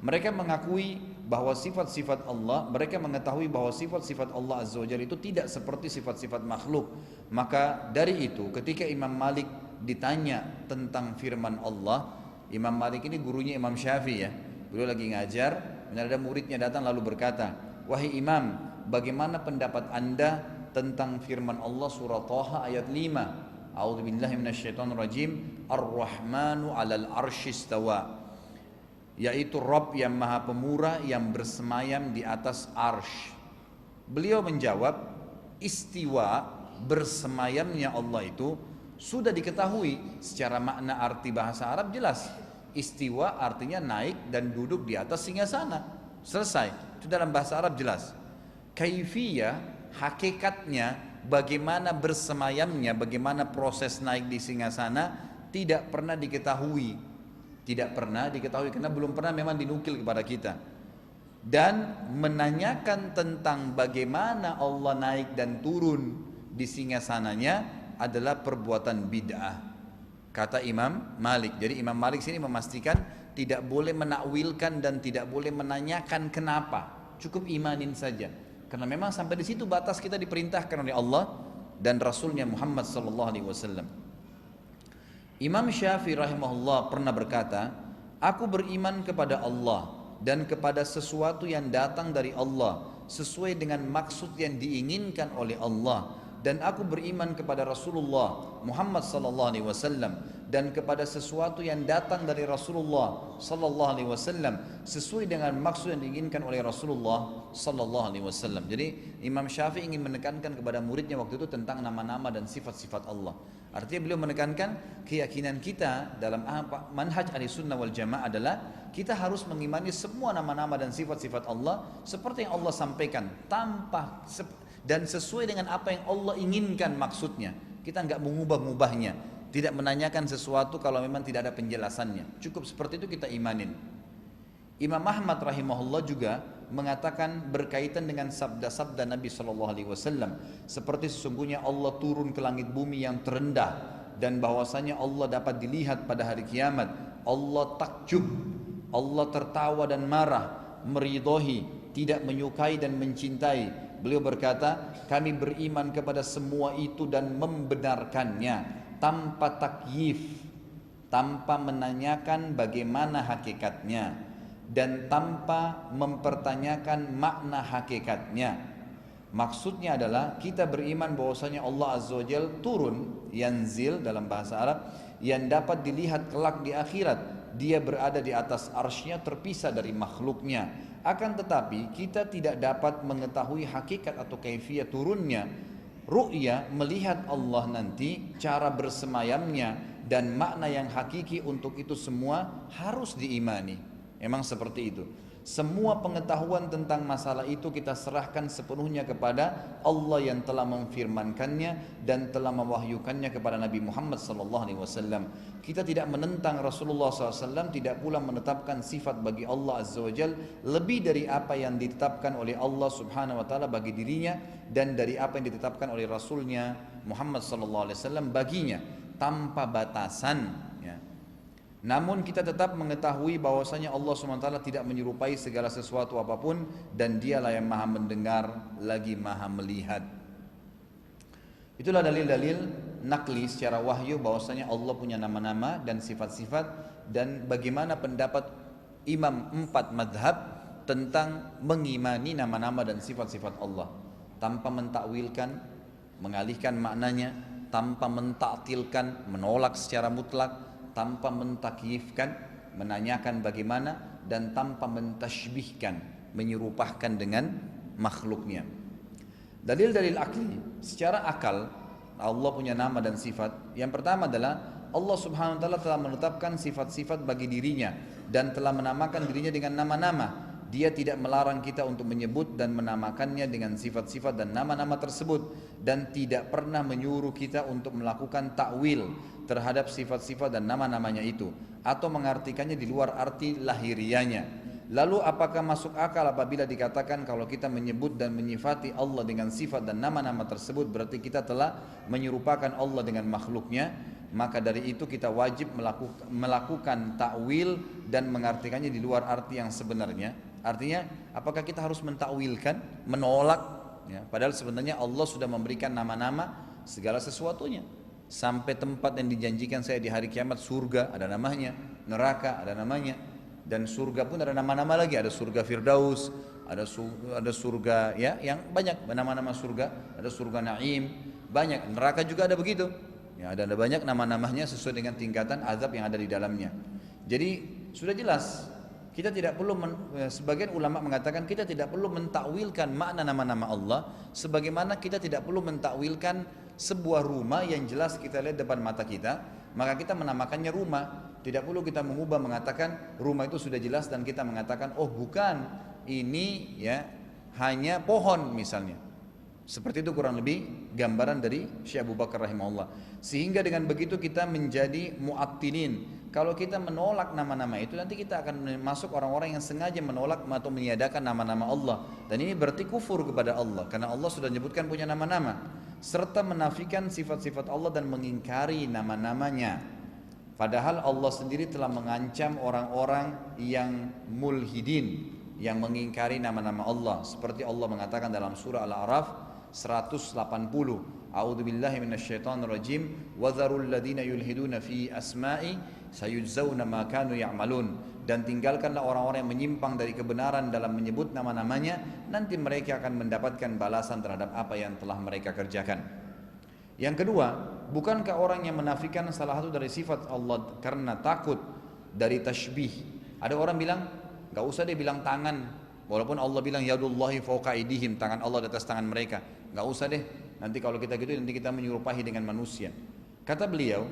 Mereka mengakui bahwa sifat-sifat Allah, mereka mengetahui bahwa sifat-sifat Allah Azza wa Jalla itu tidak seperti sifat-sifat makhluk. Maka dari itu ketika Imam Malik ditanya tentang firman Allah, Imam Malik ini gurunya Imam Syafi'i ya. Beliau lagi ngajar, ada muridnya datang lalu berkata, wahai Imam, bagaimana pendapat anda tentang firman Allah surah Thaha ayat 5? A'udzubillahi minasyaitonirrajim, Ar-Rahmanu 'alal 'arsy istawa. Yaitu Rabb yang maha pemurah yang bersemayam di atas arsh. Beliau menjawab, istiwa, bersemayamnya Allah itu sudah diketahui secara makna arti bahasa Arab jelas. Istiwa artinya naik dan duduk di atas singgasana. Selesai, itu dalam bahasa Arab jelas. Kaifiyah, hakikatnya, bagaimana bersemayamnya, bagaimana proses naik di singgasana tidak pernah diketahui. Tidak pernah diketahui karena belum pernah memang dinukil kepada kita. Dan menanyakan tentang bagaimana Allah naik dan turun di singgasananya adalah perbuatan bid'ah, kata Imam Malik. Jadi Imam Malik sini memastikan tidak boleh menakwilkan dan tidak boleh menanyakan kenapa, cukup imanin saja. Karena memang sampai di situ batas kita diperintahkan oleh Allah dan Rasulnya Muhammad sallallahu alaihi wasallam. Imam Syafi'i rahimahullah pernah berkata, aku beriman kepada Allah dan kepada sesuatu yang datang dari Allah sesuai dengan maksud yang diinginkan oleh Allah, dan aku beriman kepada Rasulullah Muhammad sallallahu alaihi wasallam dan kepada sesuatu yang datang dari Rasulullah sallallahu alaihi wasallam sesuai dengan maksud yang diinginkan oleh Rasulullah sallallahu alaihi wasallam. Jadi Imam Syafi'i ingin menekankan kepada muridnya waktu itu tentang nama-nama dan sifat-sifat Allah. Artinya beliau menekankan keyakinan kita dalam manhaj Ahlussunnah wal Jamaah adalah kita harus mengimani semua nama-nama dan sifat-sifat Allah seperti yang Allah sampaikan dan sesuai dengan apa yang Allah inginkan maksudnya. Kita nggak mengubah-ubahnya, tidak menanyakan sesuatu kalau memang tidak ada penjelasannya. Cukup seperti itu kita imanin. Imam Ahmad rahimahullah juga mengatakan berkaitan dengan sabda-sabda Nabi SAW seperti sesungguhnya Allah turun ke langit bumi yang terendah dan bahwasanya Allah dapat dilihat pada hari kiamat. Allah takjub, Allah tertawa dan marah, meridhoi, tidak menyukai dan mencintai. Beliau berkata, kami beriman kepada semua itu dan membenarkannya tanpa takyif, tanpa menanyakan bagaimana hakikatnya dan tanpa mempertanyakan makna hakikatnya. Maksudnya adalah kita beriman bahwasanya Allah Azza wa Jalla turun, yanzil dalam bahasa Arab, yang dapat dilihat kelak di akhirat. Dia berada di atas arsy-Nya terpisah dari makhluknya. Akan tetapi kita tidak dapat mengetahui hakikat atau kaifiyah turunnya. Ru'ya, melihat Allah nanti, cara bersemayamnya dan makna yang hakiki untuk itu semua harus diimani. Memang seperti itu. Semua pengetahuan tentang masalah itu kita serahkan sepenuhnya kepada Allah yang telah memfirmankannya dan telah mewahyukannya kepada Nabi Muhammad SAW. Kita tidak menentang Rasulullah SAW, tidak pula menetapkan sifat bagi Allah Azza wa Jal lebih dari apa yang ditetapkan oleh Allah Subhanahu Wa Taala bagi dirinya dan dari apa yang ditetapkan oleh Rasulnya Muhammad SAW baginya tanpa batasan. Namun kita tetap mengetahui bahwasanya Allah SWT tidak menyerupai segala sesuatu apapun dan dialah yang maha mendengar lagi maha melihat. Itulah dalil-dalil nakli secara wahyu bahwasanya Allah punya nama-nama dan sifat-sifat dan bagaimana pendapat imam 4 madhab tentang mengimani nama-nama dan sifat-sifat Allah tanpa mentakwilkan, mengalihkan maknanya, tanpa mentaktilkan, menolak secara mutlak, tanpa mentakyifkan, menanyakan bagaimana, dan tanpa mentashbihkan, menyerupahkan dengan makhluknya. Dalil-dalil akli, secara akal Allah punya nama dan sifat. Yang pertama adalah Allah Subhanahu wa taala telah menetapkan sifat-sifat bagi dirinya dan telah menamakan dirinya dengan nama-nama. Dia tidak melarang kita untuk menyebut dan menamakannya dengan sifat-sifat dan nama-nama tersebut dan tidak pernah menyuruh kita untuk melakukan takwil terhadap sifat-sifat dan nama-namanya itu atau mengartikannya di luar arti lahirianya. Lalu apakah masuk akal apabila dikatakan kalau kita menyebut dan menyifati Allah dengan sifat dan nama-nama tersebut berarti kita telah menyerupakan Allah dengan makhluknya? Maka dari itu kita wajib melakukan takwil dan mengartikannya di luar arti yang sebenarnya. Artinya apakah kita harus mentakwilkan, menolak ya, padahal sebenarnya Allah sudah memberikan nama-nama segala sesuatunya. Sampai tempat yang dijanjikan saya di hari kiamat, surga ada namanya, neraka ada namanya, dan surga pun ada nama-nama lagi, ada surga Firdaus, ada surga ya yang banyak nama-nama surga, ada surga Naim, banyak. Neraka juga ada begitu. Ya, ada banyak nama-namanya sesuai dengan tingkatan azab yang ada di dalamnya. Jadi sudah jelas kita tidak perlu sebagian ulama mengatakan kita tidak perlu mentakwilkan makna nama-nama Allah sebagaimana kita tidak perlu mentakwilkan sebuah rumah yang jelas kita lihat depan mata kita, maka kita menamakannya rumah. Tidak perlu kita mengubah mengatakan rumah itu sudah jelas dan kita mengatakan oh bukan, ini ya hanya pohon misalnya. Seperti itu kurang lebih gambaran dari Syekh Abu Bakar rahimahullah. Sehingga dengan begitu kita menjadi mu'attilin. Kalau kita menolak nama-nama itu nanti kita akan masuk orang-orang yang sengaja menolak atau meniadakan nama-nama Allah. Dan ini berarti kufur kepada Allah karena Allah sudah menyebutkan punya nama-nama serta menafikan sifat-sifat Allah dan mengingkari nama-namanya. Padahal Allah sendiri telah mengancam orang-orang yang mulhidin, yang mengingkari nama-nama Allah. Seperti Allah mengatakan dalam surah Al-A'raf 180, A'udzubillahi minasyaitonirrajim, wa dzarul ladzina yulhiduna fi asma'i sayujzauna ma kanu ya'malun. Dan tinggalkanlah orang-orang yang menyimpang dari kebenaran dalam menyebut nama-namanya, nanti mereka akan mendapatkan balasan terhadap apa yang telah mereka kerjakan. Yang kedua, bukankah orang yang menafikan salah satu dari sifat Allah karena takut dari tashbih? Ada orang bilang, gak usah dia bilang tangan, walaupun Allah bilang yadullahi fawqa aydihim, tangan Allah di atas tangan mereka. Gak usah deh, nanti kalau kita gitu nanti kita menyerupai dengan manusia. Kata beliau,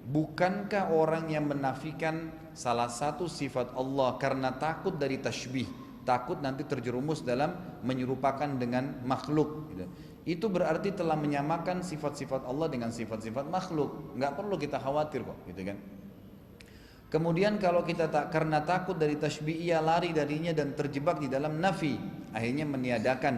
bukankah orang yang menafikan salah satu sifat Allah karena takut dari tashbih, takut nanti terjerumus dalam menyerupakan dengan makhluk gitu. Itu berarti telah menyamakan sifat-sifat Allah dengan sifat-sifat makhluk. Nggak perlu kita khawatir kok, gitu kan? Kemudian kalau kita karena takut dari tashbih, ia lari darinya dan terjebak di dalam nafi, akhirnya meniadakan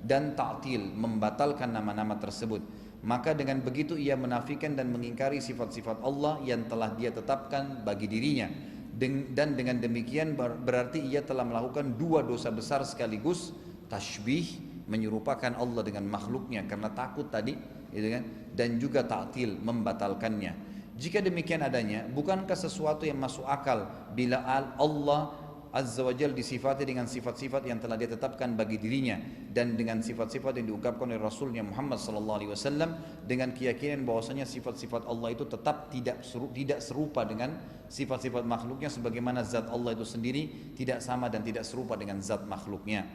dan ta'til, membatalkan nama-nama tersebut. Maka dengan begitu ia menafikan dan mengingkari sifat-sifat Allah yang telah dia tetapkan bagi dirinya. Dan dengan demikian berarti ia telah melakukan dua dosa besar sekaligus, tashbih, menyerupakan Allah dengan makhluknya karena takut tadi, gitu kan? Dan juga ta'til, membatalkannya. Jika demikian adanya, bukankah sesuatu yang masuk akal bila Allah Azza wa Jalla disifati dengan sifat-sifat yang telah dia tetapkan bagi dirinya dan dengan sifat-sifat yang diungkapkan oleh Rasulnya Muhammad sallallahu alaihi wasallam, dengan keyakinan bahwasanya sifat-sifat Allah itu tetap tidak serupa dengan sifat-sifat makhluknya, sebagaimana zat Allah itu sendiri tidak sama dan tidak serupa dengan zat makhluknya.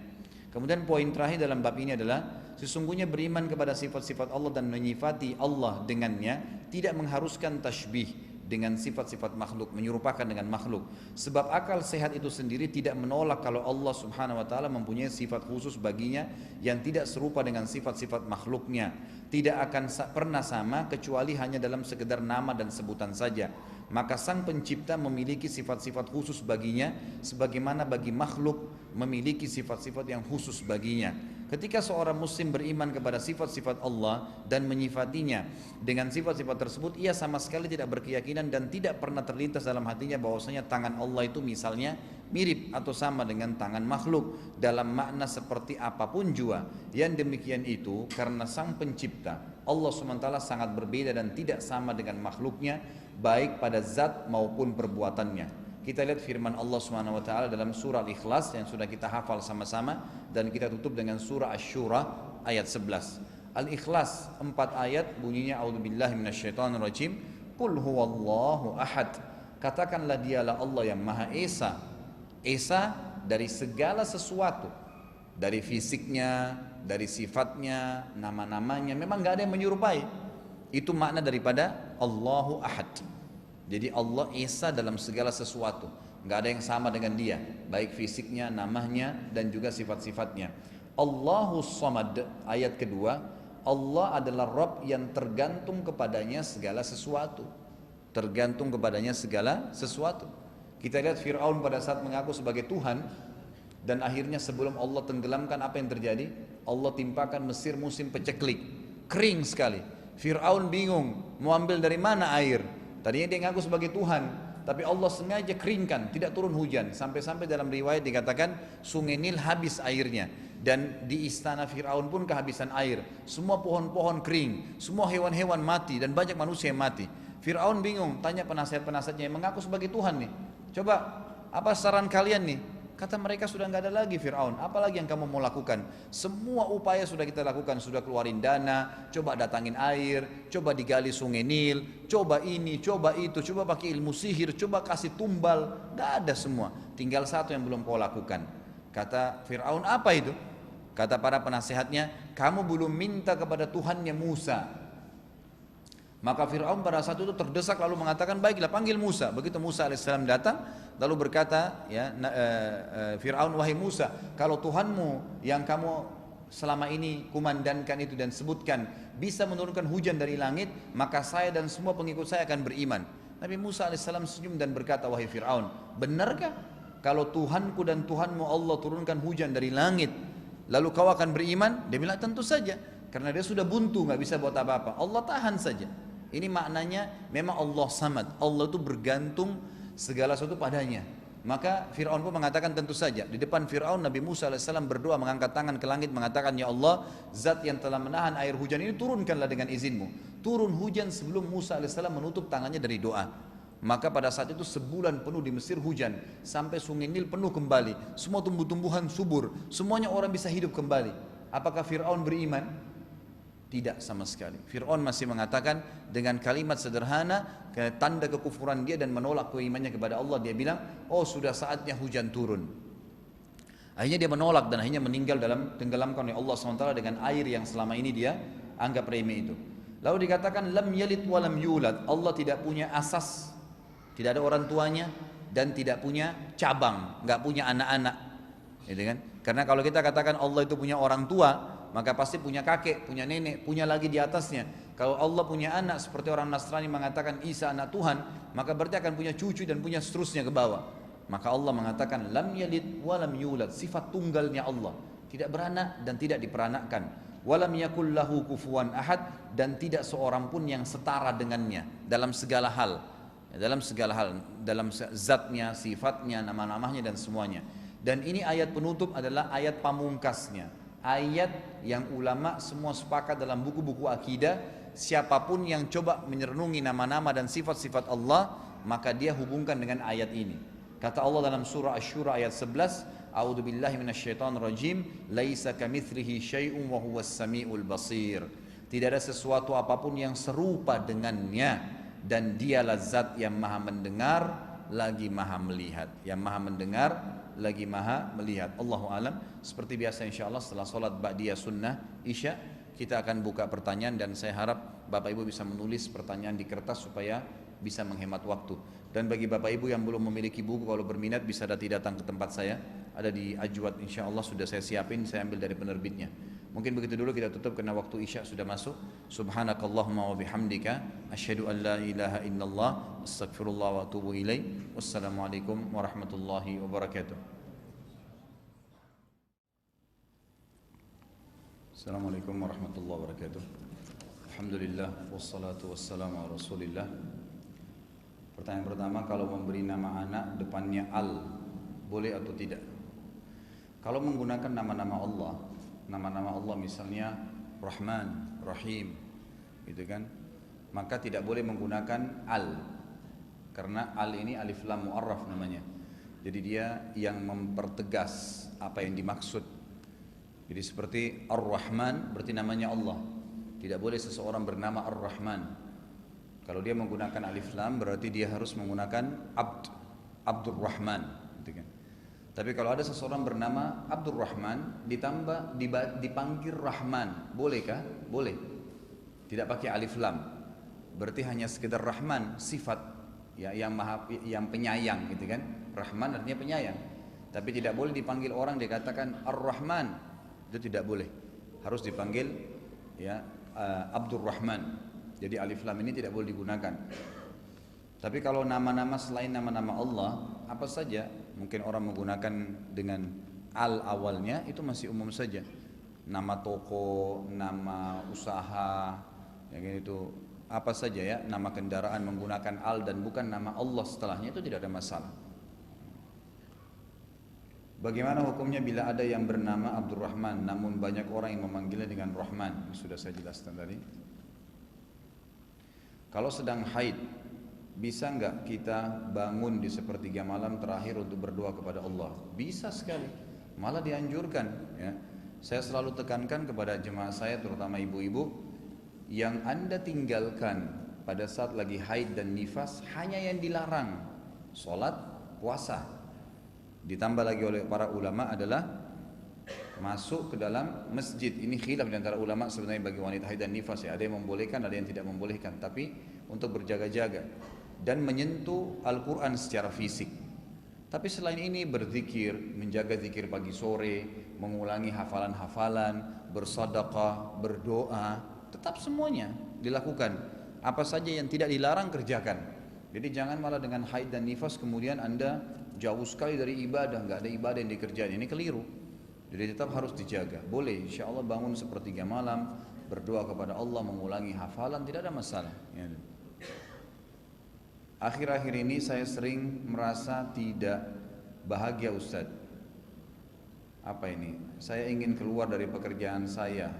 Kemudian poin terakhir dalam bab ini adalah sesungguhnya beriman kepada sifat-sifat Allah dan menyifati Allah dengannya tidak mengharuskan tashbih dengan sifat-sifat makhluk, menyerupakan dengan makhluk. Sebab akal sehat itu sendiri tidak menolak kalau Allah subhanahu wa ta'ala mempunyai sifat khusus baginya yang tidak serupa dengan sifat-sifat makhluknya. Tidak akan pernah sama kecuali hanya dalam sekedar nama dan sebutan saja. Maka sang pencipta memiliki sifat-sifat khusus baginya sebagaimana bagi makhluk memiliki sifat-sifat yang khusus baginya. Ketika seorang muslim beriman kepada sifat-sifat Allah dan menyifatinya dengan sifat-sifat tersebut, ia sama sekali tidak berkeyakinan dan tidak pernah terlintas dalam hatinya bahwasanya tangan Allah itu misalnya mirip atau sama dengan tangan makhluk dalam makna seperti apapun jua. Yang demikian itu karena sang pencipta Allah SWT sangat berbeda dan tidak sama dengan makhluknya, baik pada zat maupun perbuatannya. Kita lihat firman Allah SWT dalam surah Al-Ikhlas yang sudah kita hafal sama-sama, dan kita tutup dengan surah Asy-Syura ayat 11. Al-Ikhlas 4 ayat bunyinya a'udzubillahi minasyaitonirrajim. Qul huwallahu ahad. Katakanlah dialah Allah yang Maha Esa. Esa dari segala sesuatu, dari fisiknya, dari sifatnya, nama-namanya, memang gak ada yang menyerupai. Itu makna daripada Allahu Ahad. Jadi Allah Esa dalam segala sesuatu, nggak ada yang sama dengan dia, baik fisiknya, namanya, dan juga sifat-sifatnya. Allahu Samad ayat kedua, Allah adalah Rabb yang tergantung kepadanya segala sesuatu. Tergantung kepadanya segala sesuatu. Kita lihat Fir'aun pada saat mengaku sebagai Tuhan, dan akhirnya sebelum Allah tenggelamkan apa yang terjadi? Allah timpakan Mesir musim peceklik, kering sekali. Fir'aun bingung, mau ambil dari mana air? Tadinya dia ngaku sebagai Tuhan, tapi Allah sengaja keringkan, tidak turun hujan. Sampai-sampai dalam riwayat dikatakan sungai Nil habis airnya. Dan di istana Fir'aun pun kehabisan air. Semua pohon-pohon kering, semua hewan-hewan mati, dan banyak manusia yang mati. Fir'aun bingung, tanya penasihat-penasihatnya yang mengaku sebagai Tuhan nih. Coba, apa saran kalian nih? Kata mereka sudah nggak ada lagi Fir'aun, apalagi yang kamu mau lakukan? Semua upaya sudah kita lakukan, sudah keluarin dana, coba datangin air, coba digali sungai Nil, coba ini, coba itu, coba pakai ilmu sihir, coba kasih tumbal, nggak ada semua. Tinggal satu yang belum kau lakukan. Kata Fir'aun, apa itu? Kata para penasehatnya, kamu belum minta kepada Tuhannya Musa. Maka Fir'aun pada saat itu terdesak lalu mengatakan, baiklah panggil Musa. Begitu Musa alaihissalam datang, lalu berkata, ya Fir'aun, wahai Musa, kalau Tuhanmu yang kamu selama ini kumandankan itu dan sebutkan bisa menurunkan hujan dari langit, maka saya dan semua pengikut saya akan beriman. Nabi Musa alaihissalam senyum dan berkata, wahai Fir'aun, benarkah kalau Tuhanku dan Tuhanmu Allah turunkan hujan dari langit, lalu kau akan beriman? Dia bilang tentu saja, karena dia sudah buntu, nggak bisa buat apa-apa. Allah tahan saja. Ini maknanya memang Allah Samad. Allah itu bergantung segala sesuatu padanya. Maka Fir'aun pun mengatakan tentu saja. Di depan Fir'aun Nabi Musa alaihissalam berdoa mengangkat tangan ke langit mengatakan, ya Allah, zat yang telah menahan air hujan ini turunkanlah dengan izinmu. Turun hujan sebelum Musa alaihissalam menutup tangannya dari doa. Maka pada saat itu sebulan penuh di Mesir hujan, sampai sungai Nil penuh kembali, semua tumbuh-tumbuhan subur, semuanya orang bisa hidup kembali. Apakah Fir'aun beriman? Tidak sama sekali. Fir'aun masih mengatakan dengan kalimat sederhana, tanda kekufuran dia dan menolak keimanannya kepada Allah, dia bilang, oh sudah saatnya hujan turun. Akhirnya dia menolak dan akhirnya meninggal dalam tenggelamkan oleh Allah SWT dengan air yang selama ini dia anggap remeh itu. Lalu dikatakan lam yalid wa lam yulad, Allah tidak punya asas, tidak ada orang tuanya dan tidak punya cabang, nggak punya anak-anak, gitu kan? Karena kalau kita katakan Allah itu punya orang tua, maka pasti punya kakek, punya nenek, punya lagi di atasnya. Kalau Allah punya anak seperti orang Nasrani mengatakan Isa anak Tuhan, maka berarti akan punya cucu dan punya seterusnya ke bawah. Maka Allah mengatakan lam yalid wa lam yulad, sifat tunggalnya Allah, tidak beranak dan tidak diperanakkan. Walam yakul lahu kufuwan ahad, dan tidak seorang pun yang setara dengannya dalam segala hal. Dalam segala hal, dalam zatnya, sifatnya, nama-namanya dan semuanya. Dan ini ayat penutup adalah ayat pamungkasnya. Ayat yang ulama semua sepakat dalam buku-buku akidah, siapapun yang coba merenungi nama-nama dan sifat-sifat Allah, maka dia hubungkan dengan ayat ini. Kata Allah dalam surah Asy-Syura ayat 11, A'udzu billahi minasyaitonir rajim, laisa kamitslihi syai'un wa huwas samiul basir. Tidak ada sesuatu apapun yang serupa dengannya, dan dialah zat yang maha mendengar lagi maha melihat. Yang maha mendengar lagi maha melihat. Allahu alam. Seperti biasa insyaallah setelah salat ba'diyah sunnah Isya kita akan buka pertanyaan, dan saya harap Bapak Ibu bisa menulis pertanyaan di kertas supaya bisa menghemat waktu. Dan bagi Bapak Ibu yang belum memiliki buku, kalau berminat bisa datang ke tempat saya, ada di Ajwad, insyaallah sudah saya siapin, saya ambil dari penerbitnya. Mungkin begitu dulu, kita tutup karena waktu Isya sudah masuk. Subhanakallahumma wa bihamdika asyhadu an la ilaha illallah astaghfirullah wa atubu ilaih. Wassalamualaikum warahmatullahi wabarakatuh. Assalamualaikum warahmatullahi wabarakatuh. Alhamdulillah wassalatu wassalamu ala Rasulillah. Pertanyaan pertama, kalau memberi nama anak depannya al, boleh atau tidak? Kalau menggunakan nama-nama Allah misalnya Rahman, Rahim, gitu kan, maka tidak boleh menggunakan al, karena al ini alif lam mu'arraf namanya. Jadi dia yang mempertegas apa yang dimaksud. Jadi seperti Ar-Rahman berarti namanya Allah. Tidak boleh seseorang bernama Ar-Rahman. Kalau dia menggunakan alif lam berarti dia harus menggunakan Abdur Rahman, gitu kan. Tapi kalau ada seseorang bernama Abdur Rahman dipanggil Rahman, bolehkah? Boleh. Tidak pakai alif lam. Berarti hanya sekedar Rahman, sifat ya, yang penyayang, gitu kan. Rahman artinya penyayang. Tapi tidak boleh dipanggil orang dikatakan Ar-Rahman. Itu tidak boleh. Harus dipanggil ya Abdur Rahman. Jadi alif lam ini tidak boleh digunakan. Tapi kalau nama-nama selain nama-nama Allah, apa saja, mungkin orang menggunakan dengan al awalnya, itu masih umum saja. Nama toko, nama usaha, yang itu apa saja ya, nama kendaraan menggunakan al dan bukan nama Allah setelahnya, itu tidak ada masalah. Bagaimana hukumnya bila ada yang bernama Abdurrahman namun banyak orang yang memanggilnya dengan Rahman? Sudah saya jelaskan tadi. Kalau sedang haid, bisa enggak kita bangun di sepertiga malam terakhir untuk berdoa kepada Allah? Bisa sekali, malah dianjurkan ya. Saya selalu tekankan kepada jemaah saya, terutama ibu-ibu, yang Anda tinggalkan pada saat lagi haid dan nifas hanya yang dilarang, sholat, puasa. Ditambah lagi oleh para ulama adalah masuk ke dalam masjid. Ini khilaf di antara ulama sebenarnya bagi wanita haid dan nifas ya. Ada yang membolehkan, ada yang tidak membolehkan. Tapi untuk berjaga-jaga dan menyentuh Al-Quran secara fisik. Tapi selain ini berzikir, menjaga zikir pagi sore, mengulangi hafalan-hafalan, bersedekah, berdoa, tetap semuanya dilakukan. Apa saja yang tidak dilarang kerjakan. Jadi jangan malah dengan haid dan nifas kemudian Anda jauh sekali dari ibadah, nggak ada ibadah yang dikerjain. Ini keliru. Jadi tetap harus dijaga. Boleh, insya Allah bangun sepertiga malam, berdoa kepada Allah, mengulangi hafalan, tidak ada masalah. Ya. Akhir-akhir ini saya sering merasa tidak bahagia Ustadz. Apa ini? Saya ingin keluar dari pekerjaan saya,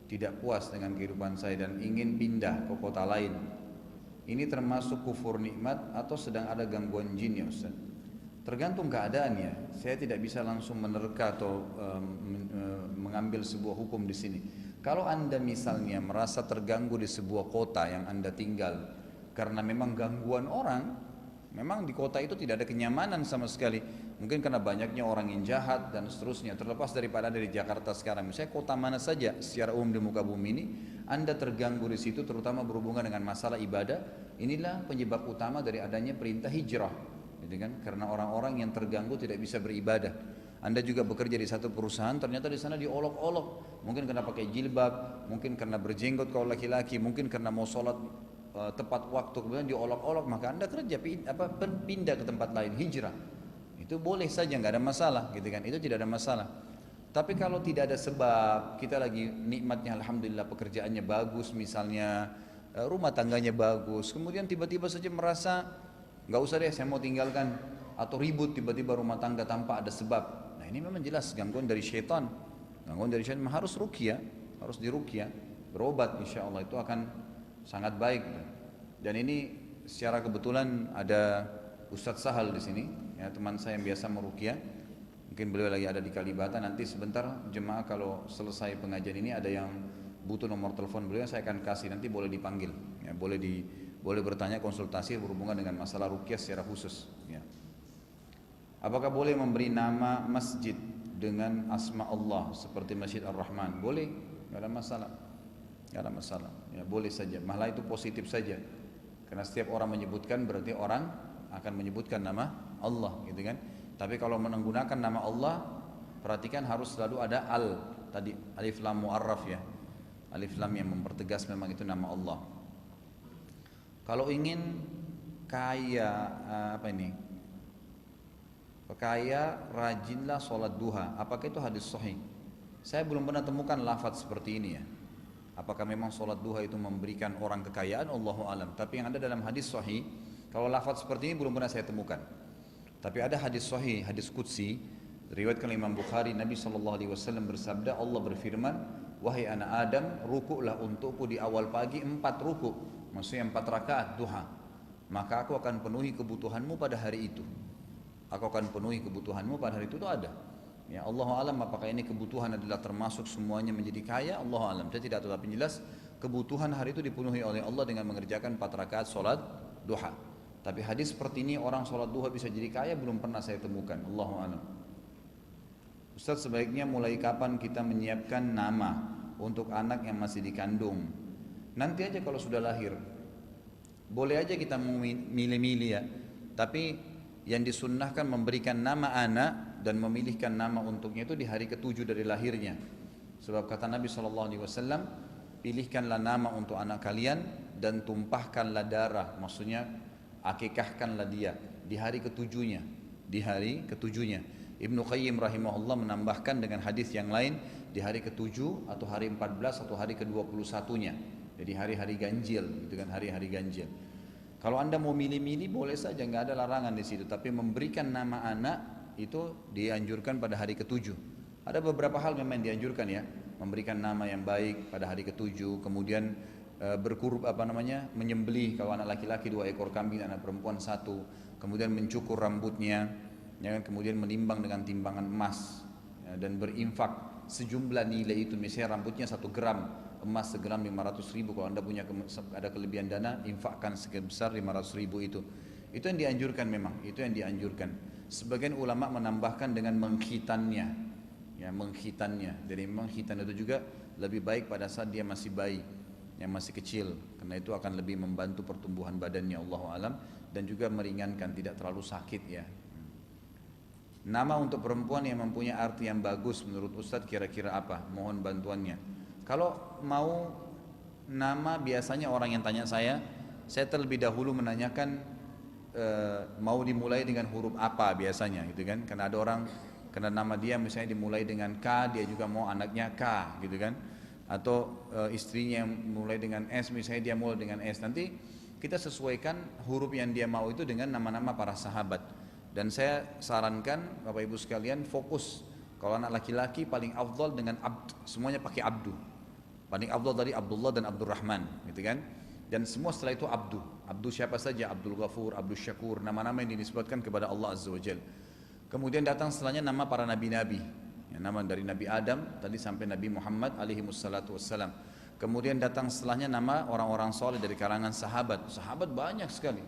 tidak puas dengan kehidupan saya dan ingin pindah ke kota lain. Ini termasuk kufur nikmat atau sedang ada gangguan jin ya Ustadz? Tergantung keadaannya. Saya tidak bisa langsung menerka atau mengambil sebuah hukum di sini. Kalau Anda misalnya merasa terganggu di sebuah kota yang Anda tinggal karena memang gangguan orang, memang di kota itu tidak ada kenyamanan sama sekali. Mungkin karena banyaknya orang yang jahat dan seterusnya. Terlepas daripada ada di Jakarta sekarang, misalnya kota mana saja secara umum di muka bumi ini, Anda terganggu di situ, terutama berhubungan dengan masalah ibadah. Inilah penyebab utama dari adanya perintah hijrah, gitu kan? Karena orang-orang yang terganggu tidak bisa beribadah. Anda juga bekerja di satu perusahaan, ternyata di sana diolok-olok, mungkin karena pakai jilbab, mungkin karena berjenggot kalau laki-laki, mungkin karena mau sholat tepat waktu, kemudian diolok-olok, maka Anda kerja pindah ke tempat lain, hijrah. Itu boleh saja, nggak ada masalah, gitu kan? Itu tidak ada masalah. Tapi kalau tidak ada sebab, kita lagi nikmatnya, alhamdulillah pekerjaannya bagus, misalnya rumah tangganya bagus, kemudian tiba-tiba saja merasa nggak usah deh, saya mau tinggalkan, atau ribut tiba-tiba rumah tangga tanpa ada sebab. Nah ini memang jelas gangguan dari syaitan. Gangguan dari syaitan harus ruqyah, harus diruqyah, berobat, insya Allah itu akan sangat baik. Dan ini secara kebetulan ada Ustadz Sahal di sini, ya, teman saya yang biasa meruqyah. Mungkin beliau lagi ada di Kalibata. Nanti sebentar jemaah kalau selesai pengajian ini ada yang butuh nomor telepon beliau, saya akan kasih, nanti boleh dipanggil, ya, boleh bertanya konsultasi berhubungan dengan masalah ruqyah secara khusus, ya. Apakah boleh memberi nama masjid dengan asma Allah seperti Masjid Ar-Rahman? Boleh, nggak ada masalah, nggak ada masalah. Ya boleh saja. Malah itu positif saja. Karena setiap orang menyebutkan berarti orang akan menyebutkan nama Allah, gitu kan? Tapi kalau menggunakan nama Allah, perhatikan harus selalu ada tadi alif lam mu'arraf ya. Alif lam yang mempertegas memang itu nama Allah. Kalau ingin kaya kaya rajinlah sholat duha. Apakah itu hadis sahih? Saya belum pernah temukan lafaz seperti ini ya. Apakah memang sholat duha itu memberikan orang kekayaan? Allahu alam. Tapi yang ada dalam hadis sahih, kalau lafaz seperti ini belum pernah saya temukan. Tapi ada hadis sahih, hadis qudsi, riwayatkan Imam Bukhari, Nabi SAW bersabda, Allah berfirman, wahai anak Adam, rukuklah untukku di awal pagi 4 rukuk, maksudnya 4 rakaat duha. Maka aku akan penuhi kebutuhanmu pada hari itu. Aku akan penuhi kebutuhanmu pada hari itu ada. Ya Allah alam apakah ini kebutuhan adalah termasuk semuanya menjadi kaya? Allah alam. Saya tidak tahu, tapi jelas kebutuhan hari itu dipenuhi oleh Allah dengan mengerjakan 4 rakaat solat duha. Tapi hadis seperti ini orang solat duha bisa jadi kaya belum pernah saya temukan. Allah alam. Ustaz, sebaiknya mulai kapan kita menyiapkan nama untuk anak yang masih dikandung? Nanti aja kalau sudah lahir. Boleh aja kita milih-milih ya. Tapi yang disunnahkan memberikan nama anak dan memilihkan nama untuknya itu di hari ke-7 dari lahirnya. Sebab kata Nabi SAW, pilihkanlah nama untuk anak kalian dan tumpahkanlah darah, maksudnya akikahkanlah dia di hari ke-7-nya, di hari ke-7-nya. Ibnu Qayyim rahimahullah menambahkan dengan hadis yang lain di hari ke-7 atau hari 14 atau hari ke-21-nya. Jadi hari-hari ganjil, gitu kan, hari-hari ganjil. Kalau Anda mau milih-milih boleh saja, nggak ada larangan di situ. Tapi memberikan nama anak itu dianjurkan pada hari ke-7. Ada beberapa hal memang dianjurkan ya, memberikan nama yang baik pada hari ke-7. Kemudian menyembelih kalau anak laki-laki 2 ekor kambing, anak perempuan 1. Kemudian mencukur rambutnya, ya, kemudian menimbang dengan timbangan emas, ya, dan berinfak sejumlah nilai itu. Misalnya rambutnya 1 gram. Emas segram 500.000, kalau anda punya ada kelebihan dana, infakkan sebesar 500.000 itu yang dianjurkan, memang itu yang dianjurkan. Sebagian ulama menambahkan dengan mengkhitannya, ya, mengkhitannya. Jadi memang khitan itu juga lebih baik pada saat dia masih bayi, yang masih kecil, karena itu akan lebih membantu pertumbuhan badannya, Allahu alam, dan juga meringankan, tidak terlalu sakit ya. Nama untuk perempuan yang mempunyai arti yang bagus menurut Ustadz kira-kira apa? Mohon bantuannya. Kalau mau nama, biasanya orang yang tanya saya terlebih dahulu menanyakan mau dimulai dengan huruf apa biasanya, gitu kan? Karena ada orang, karena nama dia misalnya dimulai dengan K, dia juga mau anaknya K, gitu kan? Atau istrinya yang mulai dengan S, misalnya dia mulai dengan S. Nanti kita sesuaikan huruf yang dia mau itu dengan nama-nama para sahabat. Dan saya sarankan Bapak Ibu sekalian fokus, kalau anak laki-laki paling afdal dengan abd, semuanya pakai abdu. Paling afdal dari Abdullah dan Abdurrahman, gitu kan? Dan semua setelah itu abdu. Abdu siapa saja? Abdul Ghafur, Abdul Syakur, nama-nama yang dinisbatkan kepada Allah Azza wa Jalla. Kemudian datang setelahnya nama para nabi-nabi. Ya, nama dari Nabi Adam tadi sampai Nabi Muhammad alaihi wassalatu wassalam. Kemudian datang setelahnya nama orang-orang soleh dari kalangan sahabat. Sahabat banyak sekali.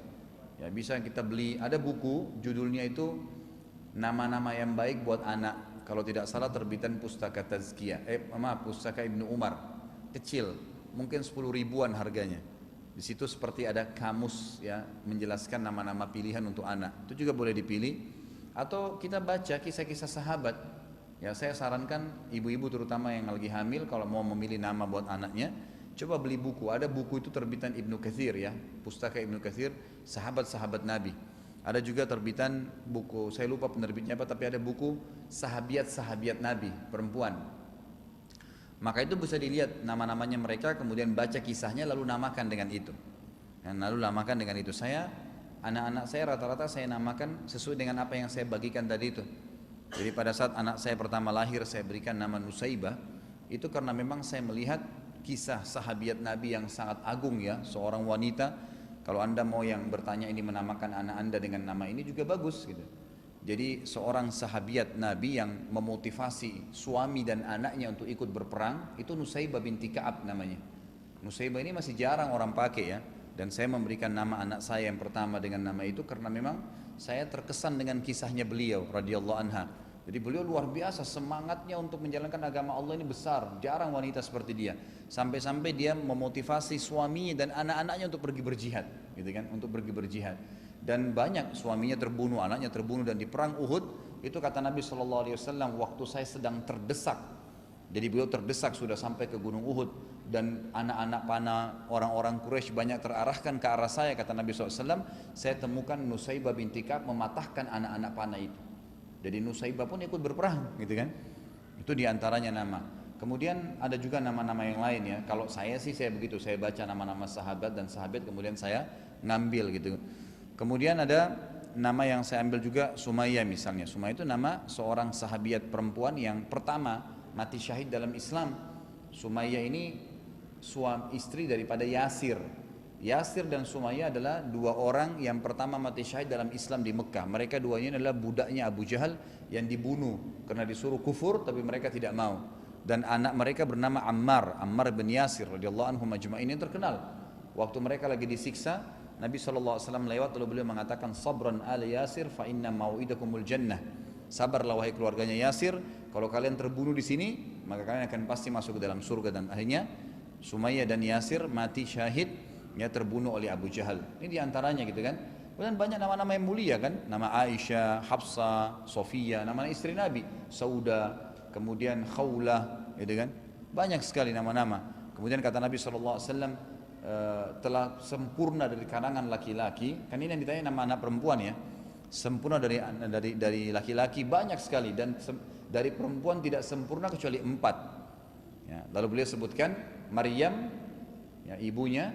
Ya, bisa kita beli, ada buku judulnya itu nama-nama yang baik buat anak. Kalau tidak salah terbitan Pustaka Tazkiyah, Pustaka Ibnu Umar. Kecil, mungkin 10 ribuan harganya. Di situ seperti ada kamus ya menjelaskan nama-nama pilihan untuk anak. Itu juga boleh dipilih. Atau kita baca kisah-kisah sahabat. Ya, saya sarankan ibu-ibu terutama yang lagi hamil kalau mau memilih nama buat anaknya, coba beli buku. Ada buku itu terbitan Ibnu Katsir ya, Pustaka Ibnu Katsir, sahabat-sahabat Nabi. Ada juga terbitan buku, saya lupa penerbitnya apa, tapi ada buku sahabiat-sahabiat Nabi, perempuan. Maka itu bisa dilihat nama-namanya mereka, kemudian baca kisahnya lalu namakan dengan itu. Dan lalu namakan dengan itu. Anak-anak saya rata-rata saya namakan sesuai dengan apa yang saya bagikan tadi itu. Jadi pada saat anak saya pertama lahir saya berikan nama Nusaibah, itu karena memang saya melihat kisah sahabiat Nabi yang sangat agung ya, seorang wanita. Kalau anda mau yang bertanya ini menamakan anak anda dengan nama ini juga bagus gitu. Jadi seorang sahabiat Nabi yang memotivasi suami dan anaknya untuk ikut berperang, itu Nusaibah binti Ka'ab namanya. Nusaibah ini masih jarang orang pakai ya. Dan saya memberikan nama anak saya yang pertama dengan nama itu karena memang saya terkesan dengan kisahnya beliau radhiyallahu anha. Jadi beliau luar biasa semangatnya untuk menjalankan agama Allah ini besar, jarang wanita seperti dia. Sampai-sampai dia memotivasi suaminya dan anak-anaknya untuk pergi berjihad, gitu kan, untuk pergi berjihad. Dan banyak suaminya terbunuh, anaknya terbunuh, dan di perang Uhud itu kata Nabi SAW, waktu saya sedang terdesak. Jadi beliau terdesak sudah sampai ke Gunung Uhud dan anak-anak panah orang-orang Quraisy banyak terarahkan ke arah saya, kata Nabi SAW, saya temukan Nusaibah binti Ka'ab mematahkan anak-anak panah itu. Jadi Nusaibah pun ikut berperang, gitu kan? Itu diantaranya nama. Kemudian ada juga nama-nama yang lain ya. Kalau saya sih saya begitu, saya baca nama-nama sahabat dan sahabat kemudian saya ngambil gitu. Kemudian ada nama yang saya ambil juga Sumayyah misalnya. Sumayyah itu nama seorang sahabiat perempuan yang pertama mati syahid dalam Islam. Sumayyah ini suami istri daripada Yasir. Yasir dan Sumayyah adalah dua orang yang pertama mati syahid dalam Islam di Mekah. Mereka duanya adalah budaknya Abu Jahal yang dibunuh karena disuruh kufur tapi mereka tidak mau. Dan anak mereka bernama Ammar bin Yasir radhiyallahu anhum ajma'in, yang terkenal. Waktu mereka lagi disiksa, Nabi SAW lewat lalu beliau mengatakan, sabran ala Yasir fa inna mau'idakumul jannah. Sabarlah wahai keluarganya Yasir, kalau kalian terbunuh di sini maka kalian akan pasti masuk ke dalam surga. Dan akhirnya Sumayyah dan Yasir mati syahid, ya, terbunuh oleh Abu Jahal. Ini diantaranya gitu kan. Kemudian banyak nama-nama yang mulia kan, nama Aisyah, Hafsah, Sofia, nama istri Nabi, Sauda, kemudian Khawlah, gitu kan. Banyak sekali nama-nama. Kemudian kata Nabi SAW, telah sempurna dari kalangan laki-laki. Kan ini yang ditanya nama anak perempuan ya. Sempurna dari laki-laki banyak sekali, dan dari perempuan tidak sempurna kecuali 4 ya. Lalu beliau sebutkan Maryam ya, ibunya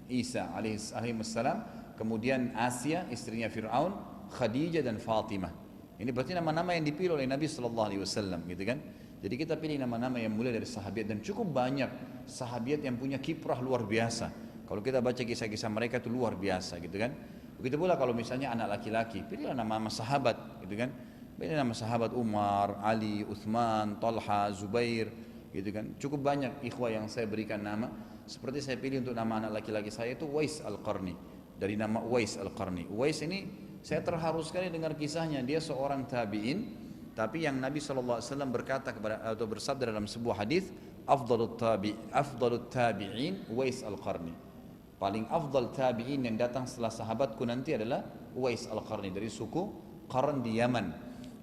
Isa alaihissalam, kemudian Asia istrinya Fir'aun, Khadijah dan Fatimah. Ini berarti nama-nama yang dipilih oleh Nabi SAW gitu kan. Jadi kita pilih nama-nama yang mulia dari sahabat, dan cukup banyak sahabat yang punya kiprah luar biasa. Kalau kita baca kisah-kisah mereka itu luar biasa gitu kan. Begitu pula kalau misalnya anak laki-laki, pilihlah nama-nama sahabat gitu kan. Pilih nama sahabat Umar, Ali, Uthman, Talha, Zubair gitu kan. Cukup banyak ikhwah yang saya berikan nama. Seperti saya pilih untuk nama anak laki-laki saya itu Uwais Al-Qarni, dari nama Uwais Al-Qarni. Uwais ini saya terharu sekali dengar kisahnya. Dia seorang tabi'in, tapi yang Nabi SAW berkata kepada atau bersabda dalam sebuah hadis, afdalut tabi'in Uwais Al-Qarni. Paling afdal tabi'in yang datang setelah sahabatku nanti adalah Uwais Al-Qarni, dari suku Qarn di Yaman.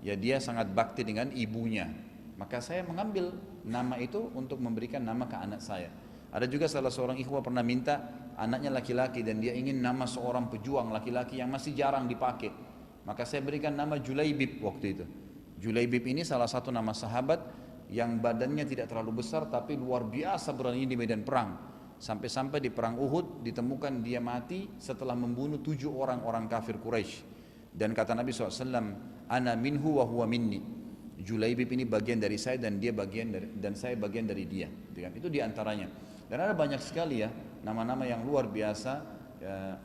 Ya, dia sangat bakti dengan ibunya. Maka saya mengambil nama itu untuk memberikan nama ke anak saya. Ada juga salah seorang ikhwah pernah minta anaknya laki-laki dan dia ingin nama seorang pejuang laki-laki yang masih jarang dipakai. Maka saya berikan nama Julaibib waktu itu. Julaibib ini salah satu nama sahabat yang badannya tidak terlalu besar tapi luar biasa berani di medan perang. Sampai-sampai di perang Uhud ditemukan dia mati setelah membunuh 7 orang kafir Quraisy. Dan kata Nabi SAW, ana minhu wa huwa minni. Julaibib ini bagian dari saya dan dia bagian dari, dan saya bagian dari dia. Itu diantaranya. Dan ada banyak sekali ya nama-nama yang luar biasa.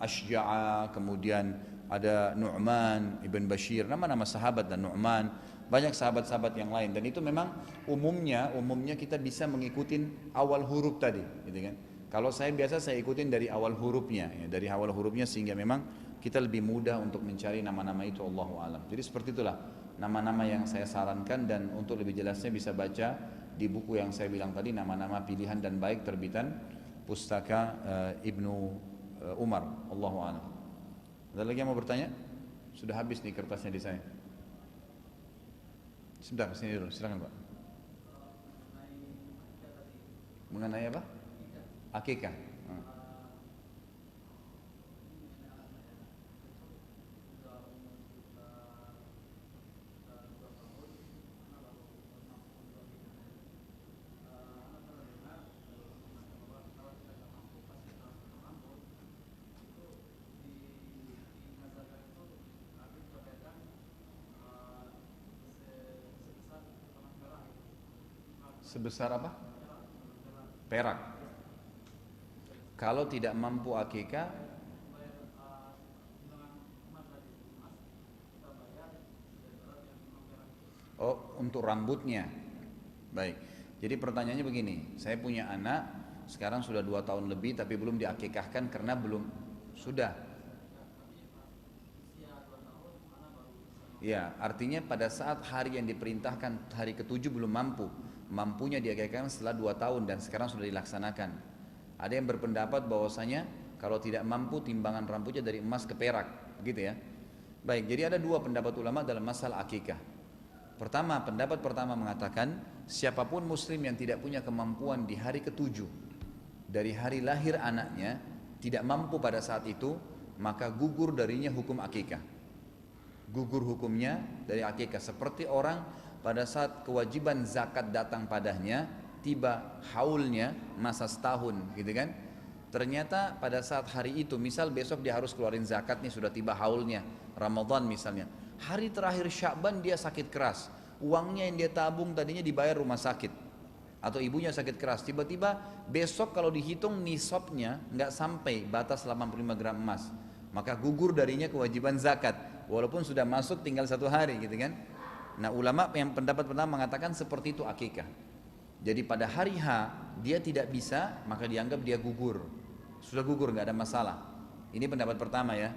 Ashja'a, kemudian ada Nu'man ibn Bashir, nama-nama sahabat dan Nu'man. banyak sahabat-sahabat yang lain. Dan itu memang umumnya kita bisa mengikuti awal huruf tadi, gitu kan. Kalau saya biasa saya ikutin dari awal hurufnya, ya, dari awal hurufnya sehingga memang kita lebih mudah untuk mencari nama-nama itu, Allahu alam. Jadi seperti itulah nama-nama yang saya sarankan, dan untuk lebih jelasnya bisa baca di buku yang saya bilang tadi, nama-nama pilihan dan baik, terbitan pustaka Ibnu Umar. Allahu alam. Ada lagi yang mau bertanya? Sudah habis nih kertasnya di saya. Sebentar, sini dulu, silakan Pak. Mengenai apa? Akikah. Sebesar apa? Perak. Kalau tidak mampu akikah, oh, untuk rambutnya. Baik. Jadi pertanyaannya begini, saya punya anak sekarang sudah 2 tahun lebih tapi belum diakikahkan karena belum sudah. Ya, artinya pada saat hari yang diperintahkan hari ke-7 belum mampu. Mampunya diakikahkan setelah 2 tahun dan sekarang sudah dilaksanakan. Ada yang berpendapat bahwasanya kalau tidak mampu timbangan rambutnya dari emas ke perak, gitu ya. Baik, jadi ada 2 pendapat ulama dalam masalah akikah. Pendapat pertama mengatakan siapapun muslim yang tidak punya kemampuan di hari ke-7 dari hari lahir anaknya, tidak mampu pada saat itu, maka gugur darinya hukum akikah. Gugur hukumnya dari akikah, seperti orang pada saat kewajiban zakat datang padanya, tiba haulnya masa setahun, gitu kan. Ternyata pada saat hari itu, misal besok dia harus keluarin zakat nih, sudah tiba haulnya, Ramadan misalnya. Hari terakhir Sya'ban dia sakit keras, uangnya yang dia tabung tadinya dibayar rumah sakit, atau ibunya sakit keras, tiba-tiba besok kalau dihitung nisabnya nggak sampai batas 85 gram emas, maka gugur darinya kewajiban zakat, walaupun sudah masuk tinggal 1 hari, gitu kan. Nah, ulama yang pendapat pertama mengatakan seperti itu akikah. Jadi pada hari H dia tidak bisa, maka dianggap dia gugur, sudah gugur, nggak ada masalah. Ini pendapat pertama ya.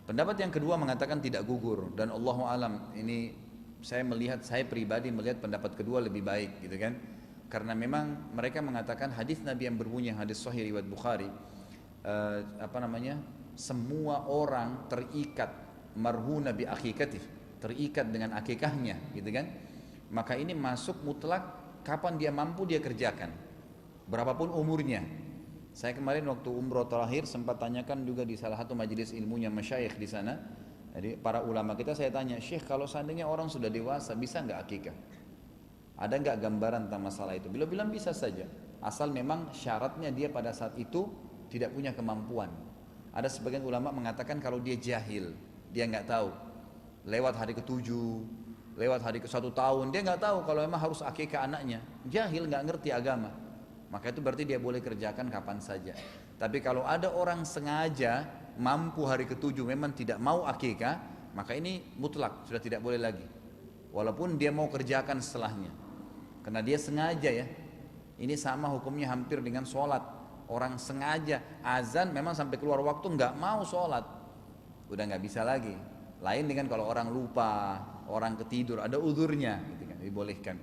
Pendapat yang kedua mengatakan tidak gugur, dan Allahu alam, ini saya pribadi melihat pendapat kedua lebih baik, gitu kan. Karena memang mereka mengatakan hadis Nabi yang berbunyi, hadis Sahih riwayat Bukhari, semua orang terikat marhuna bi akikatih, terikat dengan akikahnya, gitu kan. Maka ini masuk mutlak, kapan dia mampu dia kerjakan, berapapun umurnya. Saya kemarin waktu umroh terakhir sempat tanyakan juga di salah satu majelis ilmunya masyayikh di sana. Jadi para ulama kita saya tanya, Syekh, kalau seandainya orang sudah dewasa bisa nggak akikah? Ada nggak gambaran tentang masalah itu? Beliau bilang bisa saja, asal memang syaratnya dia pada saat itu tidak punya kemampuan. Ada sebagian ulama mengatakan kalau dia jahil, dia nggak tahu, lewat hari ke-7, lewat hari ke-1 tahun, dia nggak tahu kalau memang harus akikah anaknya, jahil, nggak ngerti agama, maka itu berarti dia boleh kerjakan kapan saja. Tapi kalau ada orang sengaja mampu hari ke-7 memang tidak mau akikah, maka ini mutlak, sudah tidak boleh lagi, walaupun dia mau kerjakan setelahnya, karena dia sengaja ya. Ini sama hukumnya hampir dengan sholat. Orang sengaja azan memang sampai keluar waktu nggak mau sholat, udah nggak bisa lagi. Lain dengan kalau orang lupa, orang ketidur, ada uzurnya, gitu kan, dibolehkan.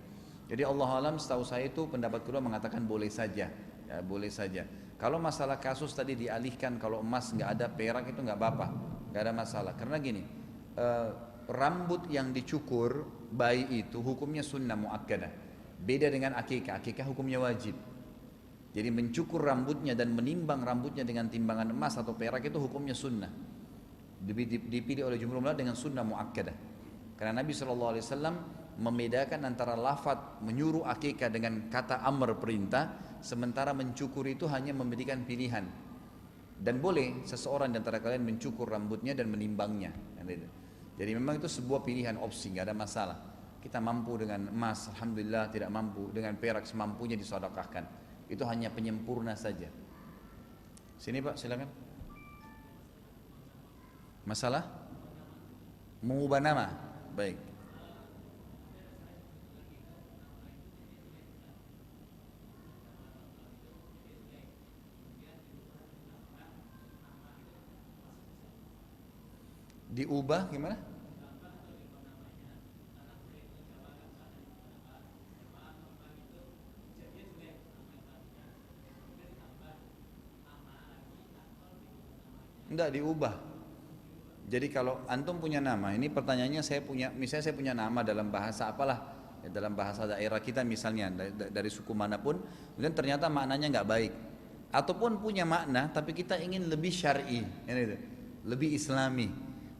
Jadi Allah alam, setahu saya itu pendapat kedua mengatakan boleh saja, ya, boleh saja. Kalau masalah kasus tadi dialihkan, kalau emas nggak ada, perak itu nggak apa-apa, nggak ada masalah. Karena gini, rambut yang dicukur bayi itu hukumnya sunnah muakkadah, beda dengan akikah. Akikah hukumnya wajib. Jadi mencukur rambutnya dan menimbang rambutnya dengan timbangan emas atau perak itu hukumnya sunnah, dipilih oleh jumhur ulama dengan sunnah muakkadah. Karena Nabi SAW membedakan antara lafaz menyuruh akikah dengan kata amr, perintah, sementara mencukur itu hanya memberikan pilihan. Dan boleh seseorang di antara kalian mencukur rambutnya dan menimbangnya. Jadi memang itu sebuah pilihan, opsi, nggak ada masalah. Kita mampu dengan emas, alhamdulillah, tidak mampu dengan perak, semampunya disedekahkan. Itu hanya penyempurna saja. Sini Pak, silakan. Masalah mengubah nama, baik. Diubah gimana? Enggak diubah. Jadi kalau antum punya nama, ini pertanyaannya saya punya, misalnya saya punya nama dalam bahasa apalah, ya, dalam bahasa daerah kita misalnya dari suku manapun, kemudian ternyata maknanya nggak baik, ataupun punya makna tapi kita ingin lebih syar'i, lebih islami,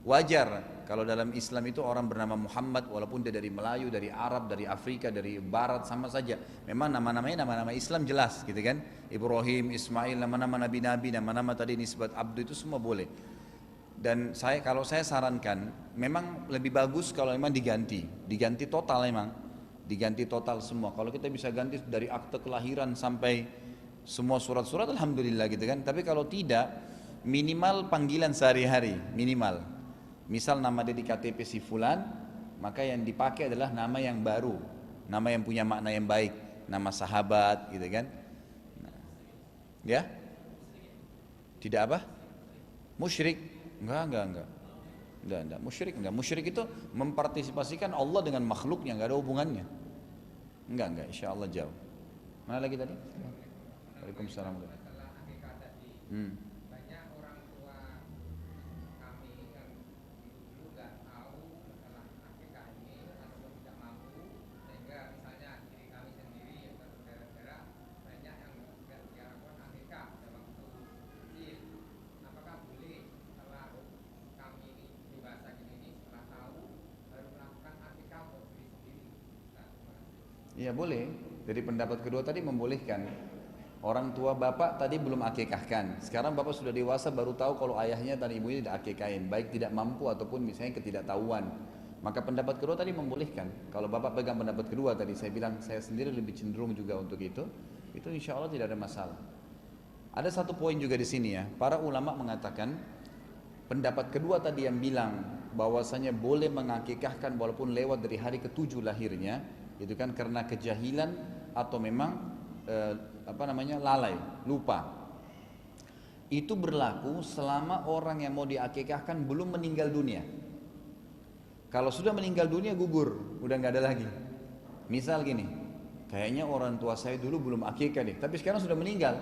wajar kalau dalam Islam itu orang bernama Muhammad walaupun dia dari Melayu, dari Arab, dari Afrika, dari Barat sama saja, memang nama-namanya nama-nama Islam jelas, gitu kan? Ibrahim, Ismail, nama-nama nabi-nabi, nama-nama tadi nisbat abdu itu semua boleh. Dan kalau saya sarankan, memang lebih bagus kalau memang diganti total memang, diganti total semua. Kalau kita bisa ganti dari akte kelahiran sampai semua surat-surat, alhamdulillah gitu kan. Tapi kalau tidak, minimal panggilan sehari-hari, minimal. Misal nama dia di KTP si fulan, maka yang dipakai adalah nama yang baru, nama yang punya makna yang baik, nama sahabat, gitu kan. Nah, ya, tidak apa? Musyrik. Enggak. Musyrik enggak. Musyrik itu mempartisipasikan Allah dengan makhluknya, enggak ada hubungannya. Enggak, insya Allah jauh. Mana lagi tadi? Waalaikumsalam. Banyak orang tua kami yang dulu nggak tahu masalah akikah ini ataupun tidak mampu, sehingga misalnya diri kami sendiri yang saudara-saudara banyak yang nggak dilakukan akikah pada waktu kecil. Apakah boleh setelah kami ini dewasa ini setelah tahu baru melakukan akikah untuk diri sendiri? Iya boleh. Dari pendapat kedua tadi membolehkan. Orang tua bapak tadi belum akikahkan. Sekarang bapak sudah dewasa baru tahu kalau ayahnya dan ibunya tidak akikahin, baik tidak mampu ataupun misalnya ketidaktahuan. Maka pendapat kedua tadi membolehkan. Kalau bapak pegang pendapat kedua tadi, saya bilang saya sendiri lebih cenderung juga untuk itu insya Allah tidak ada masalah. Ada satu poin juga di sini ya. Para ulama mengatakan pendapat kedua tadi yang bilang bahwasanya boleh mengakikahkan walaupun lewat dari hari ke-7 lahirnya, itu kan karena kejahilan atau memang lalai, lupa. Itu berlaku selama orang yang mau diakikahkan belum meninggal dunia. Kalau sudah meninggal dunia gugur, udah nggak ada lagi. Misal gini, kayaknya orang tua saya dulu belum akikah deh, tapi sekarang sudah meninggal,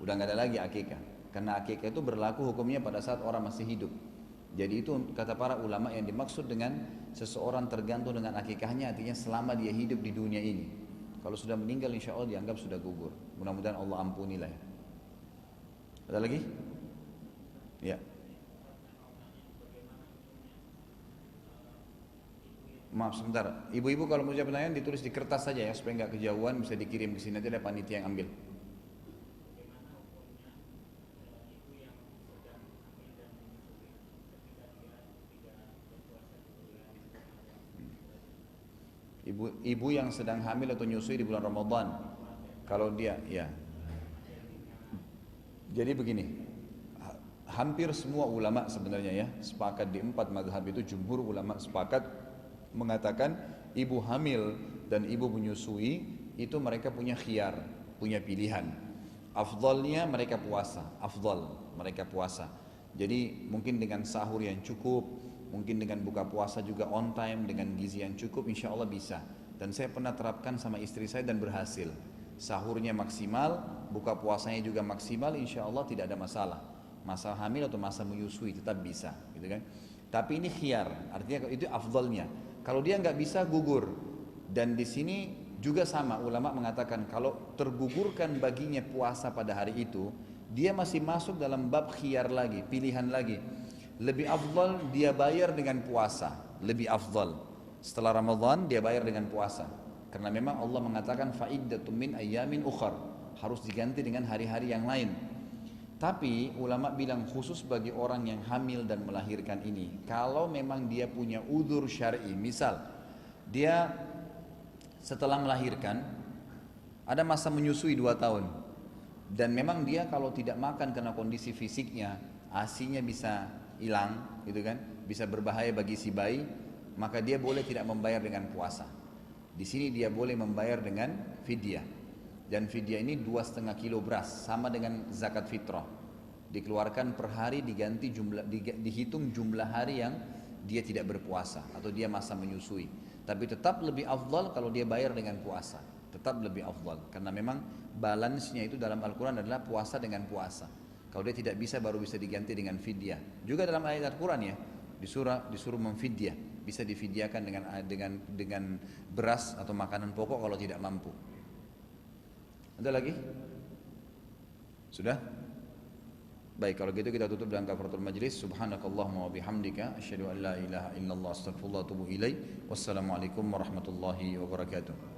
udah nggak ada lagi akikah. Karena akikah itu berlaku hukumnya pada saat orang masih hidup. Jadi itu kata para ulama yang dimaksud dengan seseorang tergantung dengan akikahnya, artinya selama dia hidup di dunia ini. Kalau sudah meninggal insya Allah dianggap sudah gugur. Mudah-mudahan Allah ampunilah ya. Ada lagi? Ya. Maaf sebentar. Ibu-ibu kalau mau jawab pertanyaan ditulis di kertas saja ya supaya nggak kejauhan, bisa dikirim ke sini, nanti ada panitia yang ambil. Ibu yang sedang hamil atau nyusui di bulan Ramadan, kalau dia ya, jadi begini, hampir semua ulama sebenarnya ya sepakat di 4 mazhab itu, jumhur ulama sepakat mengatakan ibu hamil dan ibu menyusui itu mereka punya khiyar, punya pilihan. Afdalnya mereka puasa, mereka puasa. Jadi mungkin dengan sahur yang cukup, mungkin dengan buka puasa juga on time, dengan gizi yang cukup, insya Allah bisa. Dan saya pernah terapkan sama istri saya dan berhasil. Sahurnya maksimal, buka puasanya juga maksimal, insya Allah tidak ada masalah. Masa hamil atau masa menyusui tetap bisa, gitu kan? Tapi ini khiyar, artinya itu afdalnya. Kalau dia nggak bisa, gugur. Dan di sini juga sama, ulama mengatakan kalau tergugurkan baginya puasa pada hari itu, dia masih masuk dalam bab khiyar lagi, pilihan lagi. Lebih afdal dia bayar dengan puasa, lebih afdal. Setelah Ramadan dia bayar dengan puasa. Karena memang Allah mengatakan fa'iddatun min ayyamin ukhar, harus diganti dengan hari-hari yang lain. Tapi ulama bilang khusus bagi orang yang hamil dan melahirkan ini, kalau memang dia punya udzur syar'i, misal dia setelah melahirkan ada masa menyusui 2 tahun dan memang dia kalau tidak makan karena kondisi fisiknya, ASI-nya bisa hilang, gitu kan, bisa berbahaya bagi si bayi, maka dia boleh tidak membayar dengan puasa. Di sini dia boleh membayar dengan fidyah, dan fidyah ini 2,5 kilo beras, sama dengan zakat fitrah. dikeluarkan per hari diganti dihitung jumlah hari yang dia tidak berpuasa atau dia masa menyusui. Tapi tetap lebih afdal kalau dia bayar dengan puasa, tetap lebih afdal karena memang balance-nya itu dalam Al-Quran adalah puasa dengan puasa. Kalau dia tidak bisa baru bisa diganti dengan fidyah. Juga dalam ayat Al-Quran ya disuruh memfidyah, bisa difidyakan dengan beras atau makanan pokok kalau tidak mampu. Ada lagi? Sudah? Baik, kalau gitu kita tutup dengan kafaratul majlis. Subhanakallahumma wa bihamdika asyhadu an la ilaha illallah astaghfirullah wa atubu ilaik. Wassalamualaikum warahmatullahi wabarakatuh.